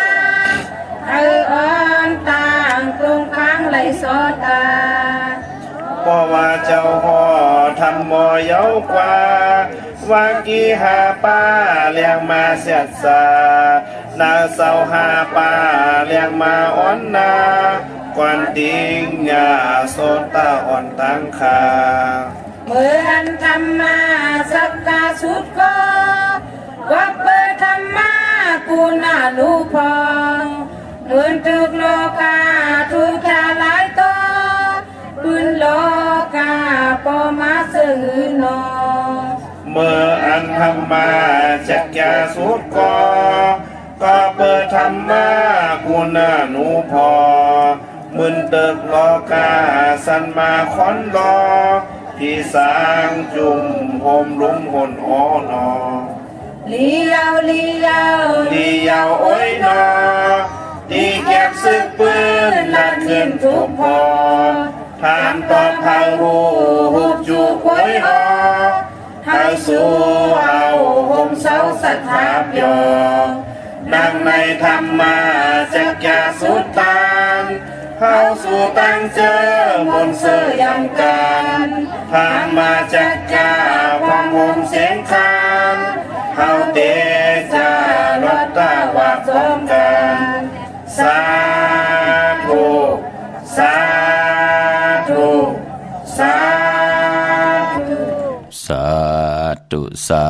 อ่อนต่างตรงข้างไหลโซตาเพราะว่าเจ้าหอทำมอเยาวกว่าว่ากี่หาป้าเลี้ยงมาเสียดสานาเศร้าหาป้าเลี้ยงมาอ่อนนาควันติงยาโซตาอ่อนตั้งขาเมื่ออันทำมาสักกาสุดก็ว่าเปิดทำมากูน่าลูพองเหมือนทุกโลกาทุกชาหลายตัวปืนโลกาปอมาสื่อนอเมื่ออันทำมาจักยาสุดก็เปิดทำมากูน่าหนูพอมึนเติกโลกาสันมาคอนรอพี่สางจุ่มโฮมลุ่มหนอ้อนอเลี้ยวโอ้ยนอตีแก็บซึกปืนลัดขึ้นทุกพอทานตอบเผาหูจูโอ้ยอเฮาสู้เอาโฮมเสาสัทธาบยอดังในธรรมาจักยาสุดตานเฮาสู่ตั้งเจอบนเสือยังกันธรรมาจักยาความโฮมเสียงคานเฮาเตจารถตาว่าสมกันสาธุสาธุสาธุสาธุสา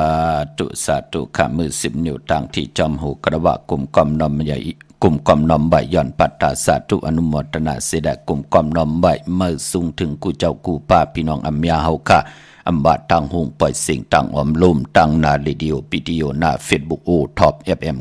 ธุสาธุข้ามือ10 นิ้วตั้งที่จอมหูกระวะกลุ่มกอมนมใหญ่กลุ่มกอมนอมใบย่อนปัตตาสาธุอนุโมทนาเสดกลุ่มกอมนอมใบเมื่อสูงถึงกูเจ้ากูป้าพี่น้องอัมยาเฮาค่ะอัมบาตังหุงปล่อยสิ่งตังอมลุ่มตังนาเรดิโอวิดีโอหน้าเฟซบุ๊กโอท็อป FM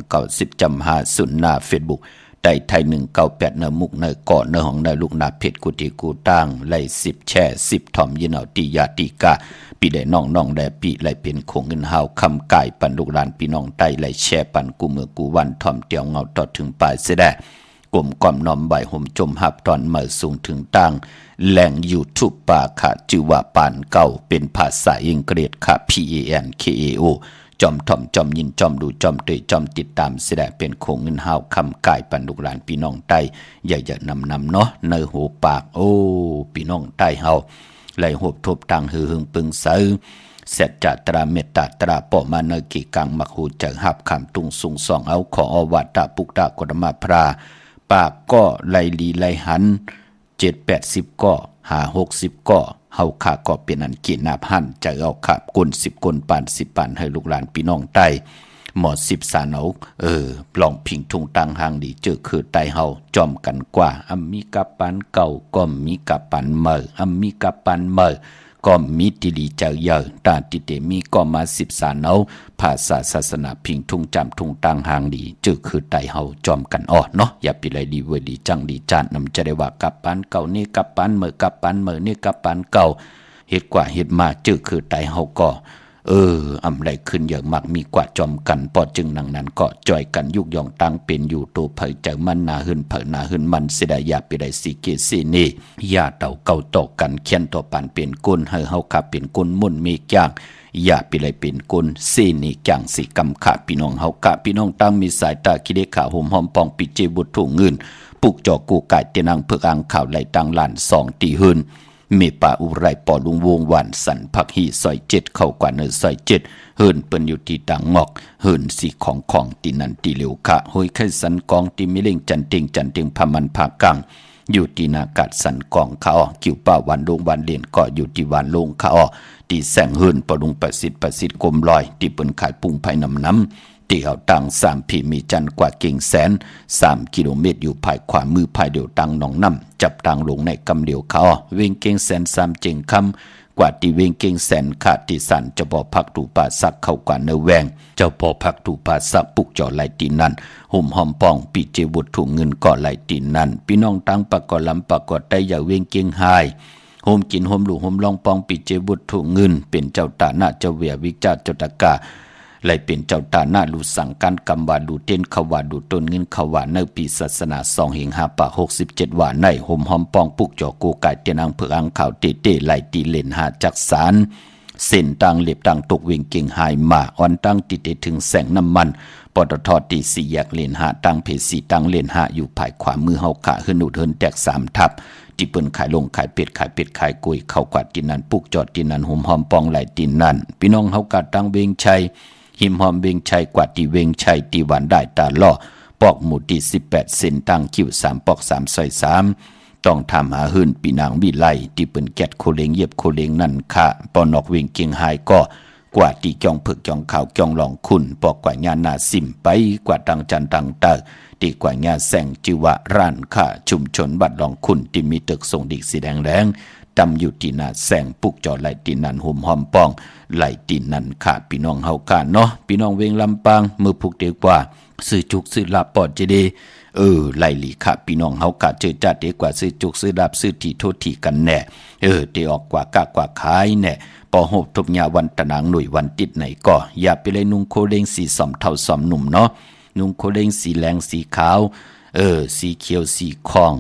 90.50หน้าเฟซบุ๊กได้ไทย198เนมุกเนก่อเนของในลูกนาเพชรกุฏิกูตั้งไล่10แช่10ถ่อมยินเอาติยาติกาปีได้น้องแดปีไล่เป็นคงเงินเฮาคำกายปันลูกหลานพี่น้องใต้ไล่แช่ปันกูเมื่อกูวันถ่อมเตียวเงาต่อถึงปลายเสดกลุ่มก่อมน้อมใบห่มจมหับตอนเมื่อสูงถึงตั้งแหล่ง YouTube ป่าค่ะชื่อว่าปานเก่าเป็นภาษาอังกฤษค่ะ PANKAO จอมถ่อมจอมยินจอมดูจอมเตยจอมติดตามเสดเป็นคงเงินเฮาคำกายปันลูกหลานพี่น้องใต้อย่าๆนำเนาะในหูปากโอ้พี่น้องใต้เฮาไหลหบทบตังหือหึงปึงเซอเสร็จจากตราเมตตาตราปอมาเนกีกังมักหูเจอหับคำตุงสุงสองเอาขออวัตตาปุกตากฎมาพราปากก็ไหลลีไหลหัน7-80ก็50-60ก็เฮาขาก็เป็นอันกินนาพันจะเอาขับกุน10กุนปาน10ปานให้ลูกหลานพี่น้องใต้หมอ10สานเอาปล่องพิงทุงตังหางดีเจอคือใต้เฮาจอมกันกว่าอัมมีกับปันเก่าก็มีกับปันเมออัมมีกับปันเมอก็มีติลีเจอเยอะตาติเตมีก็มา10สานเอาภาษาศาสนาพิงทุงจำทุงตังหางดีเจอคือใต้เฮาจอมกันอ้อเนาะอย่าปิไลดีเวดีจังดีจานนำจะได้ว่ากับปันเก่านี่กับปันเมอกับปันเมอนี่กับปันเก่าเฮ็ดกว่าเฮ็ดมาเจอคือใต้เฮาก็ อำไรขึ้นอย่างมากมีกว่าจอมกันปอจึงนังนั้นก็จอยกันยุกยองตั้งเป็นอยู่ตัวเผยใจมันนาหึนเผยนาหึนมันเสดายาไปได้สีเกสีนี่ยาเต่าเก่าต่อกันเขียนต่อปานเป็นกุลให้เฮาขับเป็นกุลมุ่นมีจางอย่าไปเลยเป็นกุลสีนี่จางสีกำขาพี่น้องเฮากะพี่น้องตั้งมีสายตาคิดขาห่มหอมปองปิเจบุตรถุงเงินปุกจอกูไก่เตนังเพื่ออ่างข่าวไหลตังหลาน2ตีหืนเมป่าอุไรปอลุงวงวันสันพักหีซอย7เข้ากว่าเนซอย7เฮินเปิ้นอยู่ที่ต่างงอกเฮินสีของตีนันตีเหลวคะห้อยไข่สันกองตีมิเล่งจันเต็งพามันภากังอยู่ที่นากาศสันกองเขาคิวป้าวันลงวันเลียนก็อยู่ที่วันลงเขาตีแสงเฮินปอลุงประสิทธิ์กลมลอยที่เปิ้นขายปุ้งไผ่น้ำที่เอาตัง3ผีมีจันกว่าเก่งแสน3กิโลเมตรอยู่ภายขวามือภายเดียวตังหนองน้ำจับตังลงในกำเดียวเขาเวงเก่งแสน3เจงคำกว่าที่เวงเก่งแสนขาดที่สันจะบ่พักตูป่าสักเข้ากว่าเนแวงเจ้าบ่พักตูป่าสักปุกจ่อไหลตีนั่นห่มหอมป้องปีเจบุตรถุงเงินก่อไหลตีนั่นพี่น้องตังปากกอลำปากกอได้อย่าเวงเก่งหายโฮมกินโฮมหลูโฮมลองปองปีเจบุตรถุงเงินเป็นเจ้าตาหน้าเจ้าเวียวิจารเจ้าตะกาไหลเป็นเจ้าตาหน้าลูสั่งการกำวาดูเต้นขวาดูต้นเงินขวาในปีศาสนา2 หิง 5 ป่า 67 ว่าในห่มหอมปองปุกจ่อกูไก่เตียนังเพื่ออังข่าวเต้ไหลตีเล่นหาจักสารเส้นตังเล็บตังตกเวงเก่งหายมาอ่อนตังติดถึงแสงน้ำมันปตทตี4แยกเล่นหาตังเพสีตังเล่นหาอยู่ภายขวามือเฮาขาขึ้นหนุดเฮินแตก3ทับที่เปิ้นขายลงขายเป็ดขายกุยเข้ากวาดตินนั้นปุกจอดตินนั้นห่มหอมปองไหลตินนั้นพี่น้องเฮากาตังเวงชัยหิมหอมเวงชัยกว่าที่เวงชัยตีหวานได้ตาล่อปอกหมู่ที่18เส้นตังคิว3ปอก3ซอย3ต้องทำหาหื่นปีนางวิไลที่เปิ้นแกดโคเลงเย็บโคเลงนั่นค่ะปอนอกเวงเกียงหายก็กว่าที่จองผึกจองขาวจองหลองคุณปอกกว่าญาณาสิมไปกว่าตังจันตังเตอตีกว่าญาแสงจิวะร้านค่ะชุมชนบัดหลองคุณที่มีตึกส่งดิกสีแดงตำอยู่ที่นาแสงปุกจอไหลตีนันห่มหอมปองไหลตีนันขาดพี่น้องเฮากาเนาะพี่น้องเวงลำปางมือผูกเดียวกว่าซื้อจุกซื้อลาบปอดเจเดไหลหลีขาพี่น้องเฮากาเจอจัดเดียวกว่าซื้อจุกซื้อลาบซื้อที่โทษที่กันแน่เดียวออกกว่ากากว่าขายแน่ปอโหบทบยาวันตะนางหน่วยวันติดไหนก็อย่าไปเลยนุ่งโคเลงสีสอมเท่าสอมหนุ่มเนาะนุ่งโคเลงสีแดงสีขาวสีเขียวสีคอง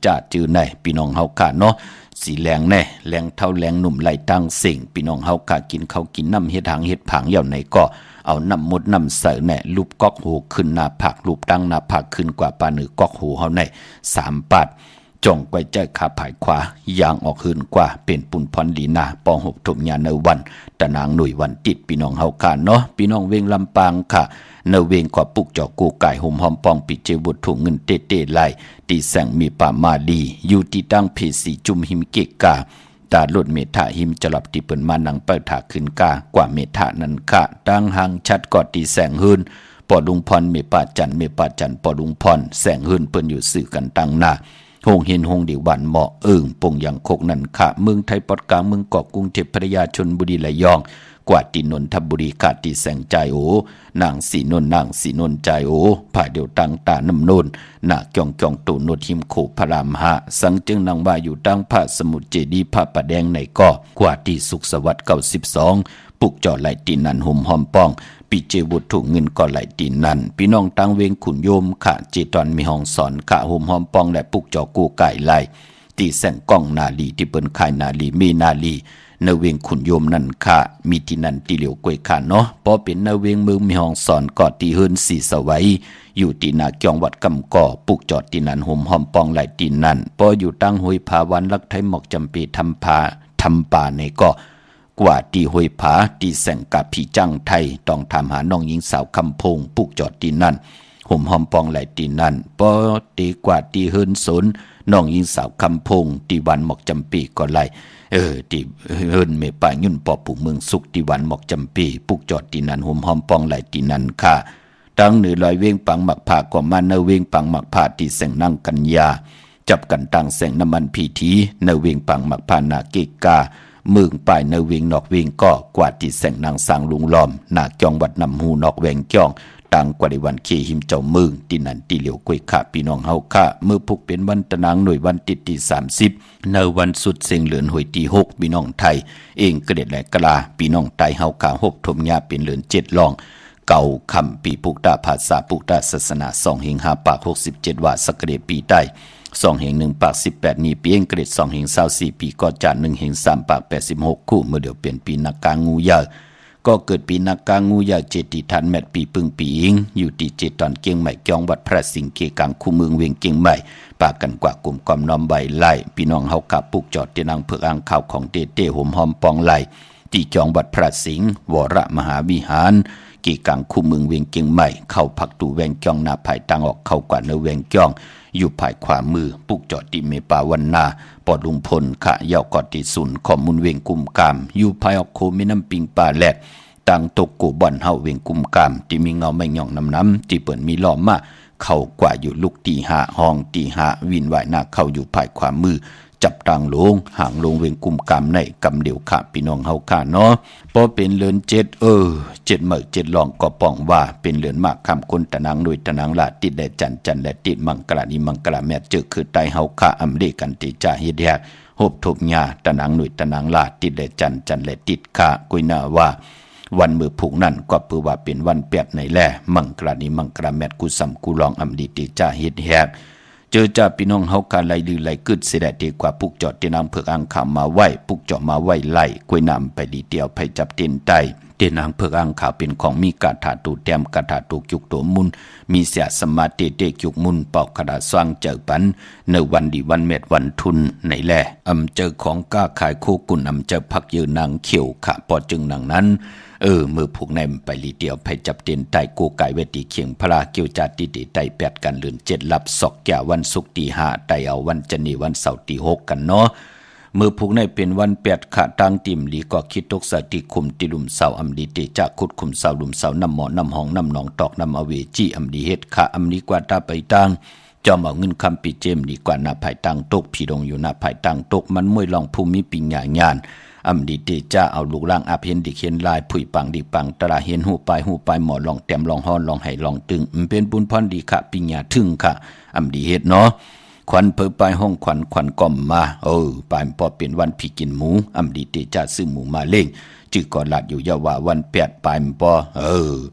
จะจื้อไหนพี่น้องเฮากาเนาะสีแรงแน่แรงเท่าแรงหนุ่มไหลตั้งเสิ่งพี่น้องเฮากะกินข้าวกินน้ำเฮ็ดหางเฮ็ดผางเหย่าไหนก็เอาน้ำมดน้ำใส่แน่ลูบก๊อกหูขึ้นหน้าผากลูบตั้งหน้าผากขึ้นกว่าปานือก๊อกหูเฮาใน3 ปาดจ่องไว้ใจขาผายขวายางออกหืนกว่าเป็นปุ่นพรลีนาปองหกถมยาในวันตะนางหน่วยวันติดพี่น้องเฮากะเนาะพี่น้องเวงลำปางค่ะเนเวงกว่าปุกจอกูไก่ห่มหอมปองปิเจบุตรถุงเงินเต้ไหลตีแสงมีป่ามาลีอยู่ที่ตั้งเพสีจุมหิมเกกาตาลดเมถาหิมจลับที่เปิ้นมานังเปิดถาขึ้นกากว่าเมถานั้นค่ะตั้งหางชัดกอดตีแสงหืนปอลุงพรเมปาจันปอลุงพรแสงหืนเปิ้นอยู่สื่อกันตั้งหน้าหงเห็นหงเดียววันเหมาะปงอย่างโคกนันค่ะเมืองไทยปอดกลางเมืองเกาะกรุงเทพพัทยาชลบุรีระยองกว่าที่นนทบุรีขาดที่แสงใจโอนางสีนนใจโอผ่าเดียวตังตาน้ำนนหนักจองตูนดหิมโขพระรามหะสังจึงนางว่าอยู่ตั้งพระสมุทรเจดีย์พระประแดงในก็กว่าที่สุขสวัสดิ์92ปุกจอไหลตีนันห่มหอมป้องปีเจบุตรถุงเงินก็ไหลตีนันพี่น้องตั้งเวงขุนโยมขะเจตอนมีห้องสอนขะห่มหอมป้องและปุกจอกูไก่ไหลตีแสงกล้องนาลีที่เปิ้นขายนาลีมีนาลีเนเวงขุนโยมนั่นค่ะมีที่นั่นที่เหลียวกวยค่ะเนาะพอเป็นเนเวงเมืองมีห้องสอนก็ตีเฮินสีสวัยอยู่ที่นาเกียงวัดกำก่อปุกจอดที่นั่นห่มหอมปองไหลที่นั่นพออยู่ตั้งห้วยผาวันลักไทยหมอกจำปีทำป่าในก็กว่าที่ห้วยผาที่แสงกับพี่จังไทยต้องทำหาน้องหญิงสาวคำพงปุกจอดที่นั่นห่มหอมปองไหลที่นั่นพอตีกว่าที่เฮินสนน้องหญิงสาวคำพงที่วันหมอกจำปีก็ไหลที่เฮินเมป่ายุ่นปอปู่เมืองสุขที่วันหมอกจำปีปุกจอดที่นั่นห่มหอมปองไหลที่นั่นค่ะตั้งเหนือลอยเวงปังหมักผาก็มาเนเวงปังหมักผาที่แสงนั่งกันยาจับกันตั้งแสงน้ำมันพีทีเนเวงปังหมักผานาเกกาเมืองป่ายเนเวงนอกเวงก็กว่าที่แสงนางสางลุงล้อมนาจองวัดนำหูนอกแวงจ้อง ต่างกว่าในวันเคหิมเจ้าเมืองที่นั่นที่เหลียวกวยข้าพี่น้องเฮาข้าเมื่อพุกเป็นวันตะนางหน่วยวันติดที่30ในวันสุดเสียงเหลือนหวยที่6พี่น้องไทยเองกระเด็ดแหลกกะลาพี่น้องไทยเฮาข้าหบถมยาเป็นเหลือน7ลองเก่าคำปีปุกตาภาษาปุกตาศาสนา2เฮง5ปาก67ว่าสักเดปีใต้2เฮง1ปาก18นี้ปีเองกระเด็ด2เฮง24ปีก็จาน1เฮง3ปาก86คู่เมื่อเดี๋ยวเปลี่ยนปีนักกางูยาก็เกิดปีนักกางูยาเจติทันแมตปีปึงปีอิงอยู่ที่เจตอนเกียงใหม่จองวัดพระสิงห์เกกังคู่เมืองเวียงเกียงใหม่ปากกันกว่ากลุ่มกอมน้อมใบไล่พี่น้องเฮากับปุกจอดเตนังเผือกอ่างข่าวของเต้ห่มหอมปองไหลที่จองวัดพระสิงห์วรมหาวิหารกีกังคู่เมืองเวียงเกียงใหม่เข้าพักตูแวงจองหน้าภายตังออกเข้ากว่าเนเวียงจองอยู่ภายขวามือปุกจอดที่เมปาวันนาปอดลุงพลขะยาวกอดที่ศูนย์ข้อมูลเวียงกุมกามอยู่ภายออกโคมิน้ำปิงป่าแหลกต่างตกกูบ่อนเฮาเวียงกุมกามที่มีเงาไม่หย่องน้ำที่เปิดมีล้อมมาเข้ากว่าอยู่ลูกตีหาห้องตีหาวินไหวหน้าเข้าอยู่ภายขวามือจับต่างลงห่างลงเวียงกุมกามในกำเดียวขาพี่น้องเฮาขาเนาะพอเป็นเลือน7เมื่อ7ลองก็ป้องว่าเป็นเลือนมากคำคนตะนางโดยตะนางลาติดแดจันและติดมังกรนิมังกรแม่เจอคือไตเฮาขาอำเลกันติจ่าเฮ็ดแยกหบทบญาตะนางหน่วยตะนางลาติดแดจันและติดขากุยนาว่าวันมือผูกนั่นก็เปือว่าเป็นวันเปียดในแลมังกรนิมังกรแม่กุสัมกุลองอำดีติจ่าเฮ็ดแยกเจอจ่าพี่น้องเฮาการไล่ลือไล่กึดเสียดีกว่าปุกจอดเตนางเผือกอ่างขาวมาไหวปุกจอดมาไหวไล่กล้วยน้ำไปดีเดียวไปจับเต้นไตเตนางเผือกอ่างขาวเป็นของมีกาถาตูแต้มกาถาตูจุกตัวมุนมีเสียสมาธิเตจุกมุนเป่ากระดาษสว่างเจอปันในวันดีวันเม็ดวันทุนในแลเจอของก้าขายโคกุนเจอพักยืนนางเขียวขะปอจึงนางนั้นมือผูกในไปลีเดียวไปจับเต้นไตกูไก่เวทีเขียงพระเกี่ยวจัดตีไตแปดกันเลือน7ลับศอกแก่วันศุกร์ที่5ไตเอาวันจันทร์วันเสาร์ที่6กันเนาะมือผูกในเป็นวัน8ขะทางติ่มลีก็คิดตกสติคุมติลุมเสาอำดีเตจากขุดคุมเสาลุมเสาน้ำหมอน้ำห้องน้ำหนองตอกน้ำอเวจีอำดีเฮ็ดขะอำดีกว่าตาไปตังจอมเอาเงินคำปีเจมดีกว่าหน้าภายตังตกพี่ดงอยู่หน้าภายตังตกมันมวยลองภูมิปิญญาญาณอำดีเตจ้าเอาลูกล่างอาเพียนดิเขียนลายผุยปังดิปังตราเห็นหูปลายหมอลองเต็มลองฮ้อนลองให้ลองตึงเป็นบุญพรดีค่ะปิญญาถึงค่ะอำดีเฮ็ดเนาะขวัญเพิ่ไปห้องขวัญก่อมมาปานพอเป็นวันพี่กินหมูอำดีเตจ้าซื้อหมูมาเล่งจื้อก่อนลาดอยู่ยาว่าวัน8ปลายปอ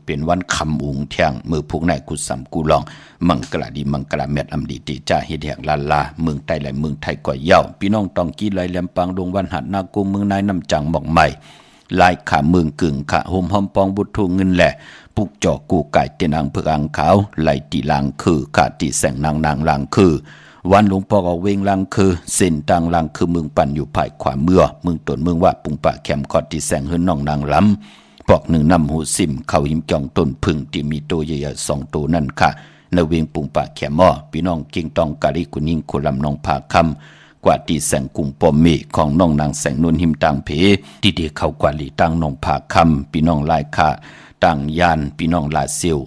เป็นวันคำอุงเที่ยงมือพวกนายกุสัมกูลองมังกรดีมังกรแมดอำดีเตจ้าเฮ็ดแหกลาเมืองใต้และเมืองไทยก็เย้าพี่น้องต้องกี้ไหลแหลมปางดงวันหัดนากูเมืองนายน้ำจังหมอกใหม่ลายขาเมืองกึ่งขาโฮมหอมปองบุตรเงินแหละปุกจอกูไก่เตนางเผือกอ่างขาวไหลตีลางคือขาตีแสงนางลางคือวันหลวงพ่อออกเวงลังคือเส้นต่างลังคือเมืองปั่นอยู่ภายขวาเมืองตนเมืองว่าปุงปะแคมคอดที่แสงเฮือนน้องนางล้ำปอกหนึ่งนำหูซิมเข้าหิมจ่องต้นพึ่งที่มีตัวใหญ่ๆ2ตัวนั่นค่ะในเวงปุงปะแคมม้อพี่น้องเก่งตองกะลิกุนิ่งคุลำน้องผาคำกว่าที่แสงกุงปอมเมของน้องนางแสงนวลหิมต่างเพที่เดียเข้ากว่าลีตั้งน้องผาคำพี่น้องลายค่ะต่างยานพี่น้องลาซิล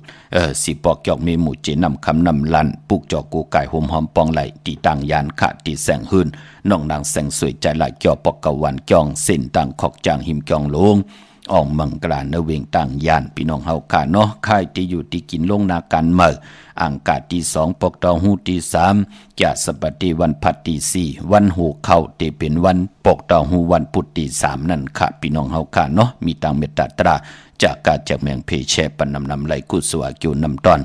สิปอกจอกเมหมู่เจนำคำนำลันปุกจอกกูไก่โฮมหอมปองไหลตีต่างยานขะตีแสงหืนน้องนางแสงสวยใจหลายเกี่ยวปอกกะวันจองเส้นต่างขอกจางหิมจองลงอ่องมังกรานเวงต่างยานพี่น้องเฮาขาเนาะค่ายที่อยู่ที่กินลงนากันเมื่ออ่างกาที่2ปอกตอหูที่3จะสปฏิวันพัดที่4วันหูเข้าที่เป็นวันปอกตอหูวันพุธที่3นั่นค่ะพี่น้องเฮาขาเนาะมีต่างเมตตาตราจากการจากเมืองเพเชปนำไหลกุสวากิวนำตอน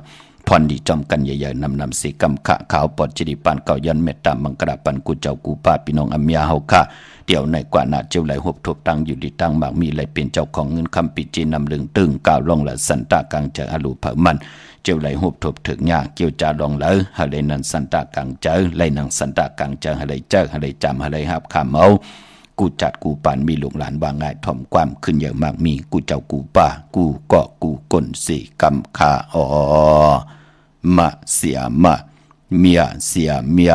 พรดีจอมกันใหญ่ๆนำสีกำขะขาวปอดจิริปานเก่ายันเมตตามังกราปันกุเจ้ากูป้าพี่น้องอัมยาเฮาค่ะเดี๋ยวในกว่านาเจ้าไหลหบทบตังอยู่ดีตังมากมีไหลเป็นเจ้าของเงินคำปิจีนำลึงตึงก้าวลงละสันตากลางเจออลูเผามันเจ้าไหลหบทบถึงยากเกี่ยวจาลองเลยหะเลยนันสันตากลางเจอไหลนังสันตากลางเจอหะเลยเจอหะเลยจำหะเลยหับขามเอากูจัดกูปานมีลูกหลานว่าง่ายถ่อมความขึ้นเยอะมากมีกูเจ้ากูป่ากูเกาะกูก้นสีกำขามะเสียมะเมียเสียเมีย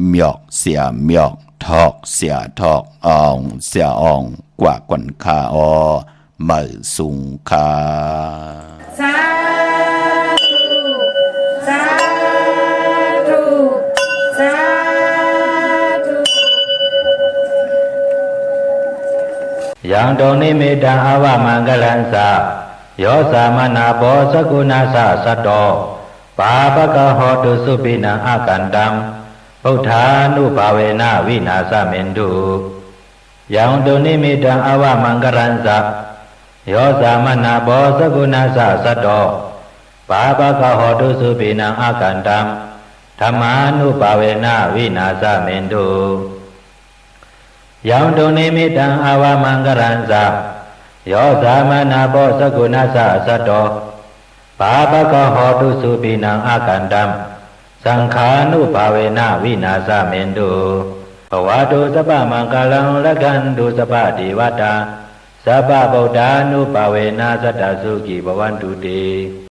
เมียกเสียเมียกทอกเสียทอกอ่องเสียอ่องกว่ากวนขามือสุงขาสาธุสาธุสาธุยังตรงนิมิตังอวมังกลังสา ယောသမနာဘောသကုဏသသတ္တောပါပကဟောတုစုပိနံအကန္တံဗုဒ္ဓ ानु ဘာဝေနဝိနာသမင်တုယံတုနိမိတံအဝမံကရံသယောသမနာဘောသကုဏသသတ္တောပါပကဟောတုစုပိနံအကန္တံဓမ္မာနုဘာဝေနဝိနာသမင်တုယံတုနိမိတံအဝမံကရံသယောသမနာဘောသကုဏသသတ္တောပါပကဟောတုစုပိနံအကန္တံသံဃာနုဘာဝေနဝိနာသမင်တုဘဝတုသဗ္ဗမံကာလံလက္ခန္တုသဗ္ဗဒေဝတာသဗ္ဗဗုဒ္ဓ ानु ဘာဝေနသတ္တသုခိဘဝန္တုတေ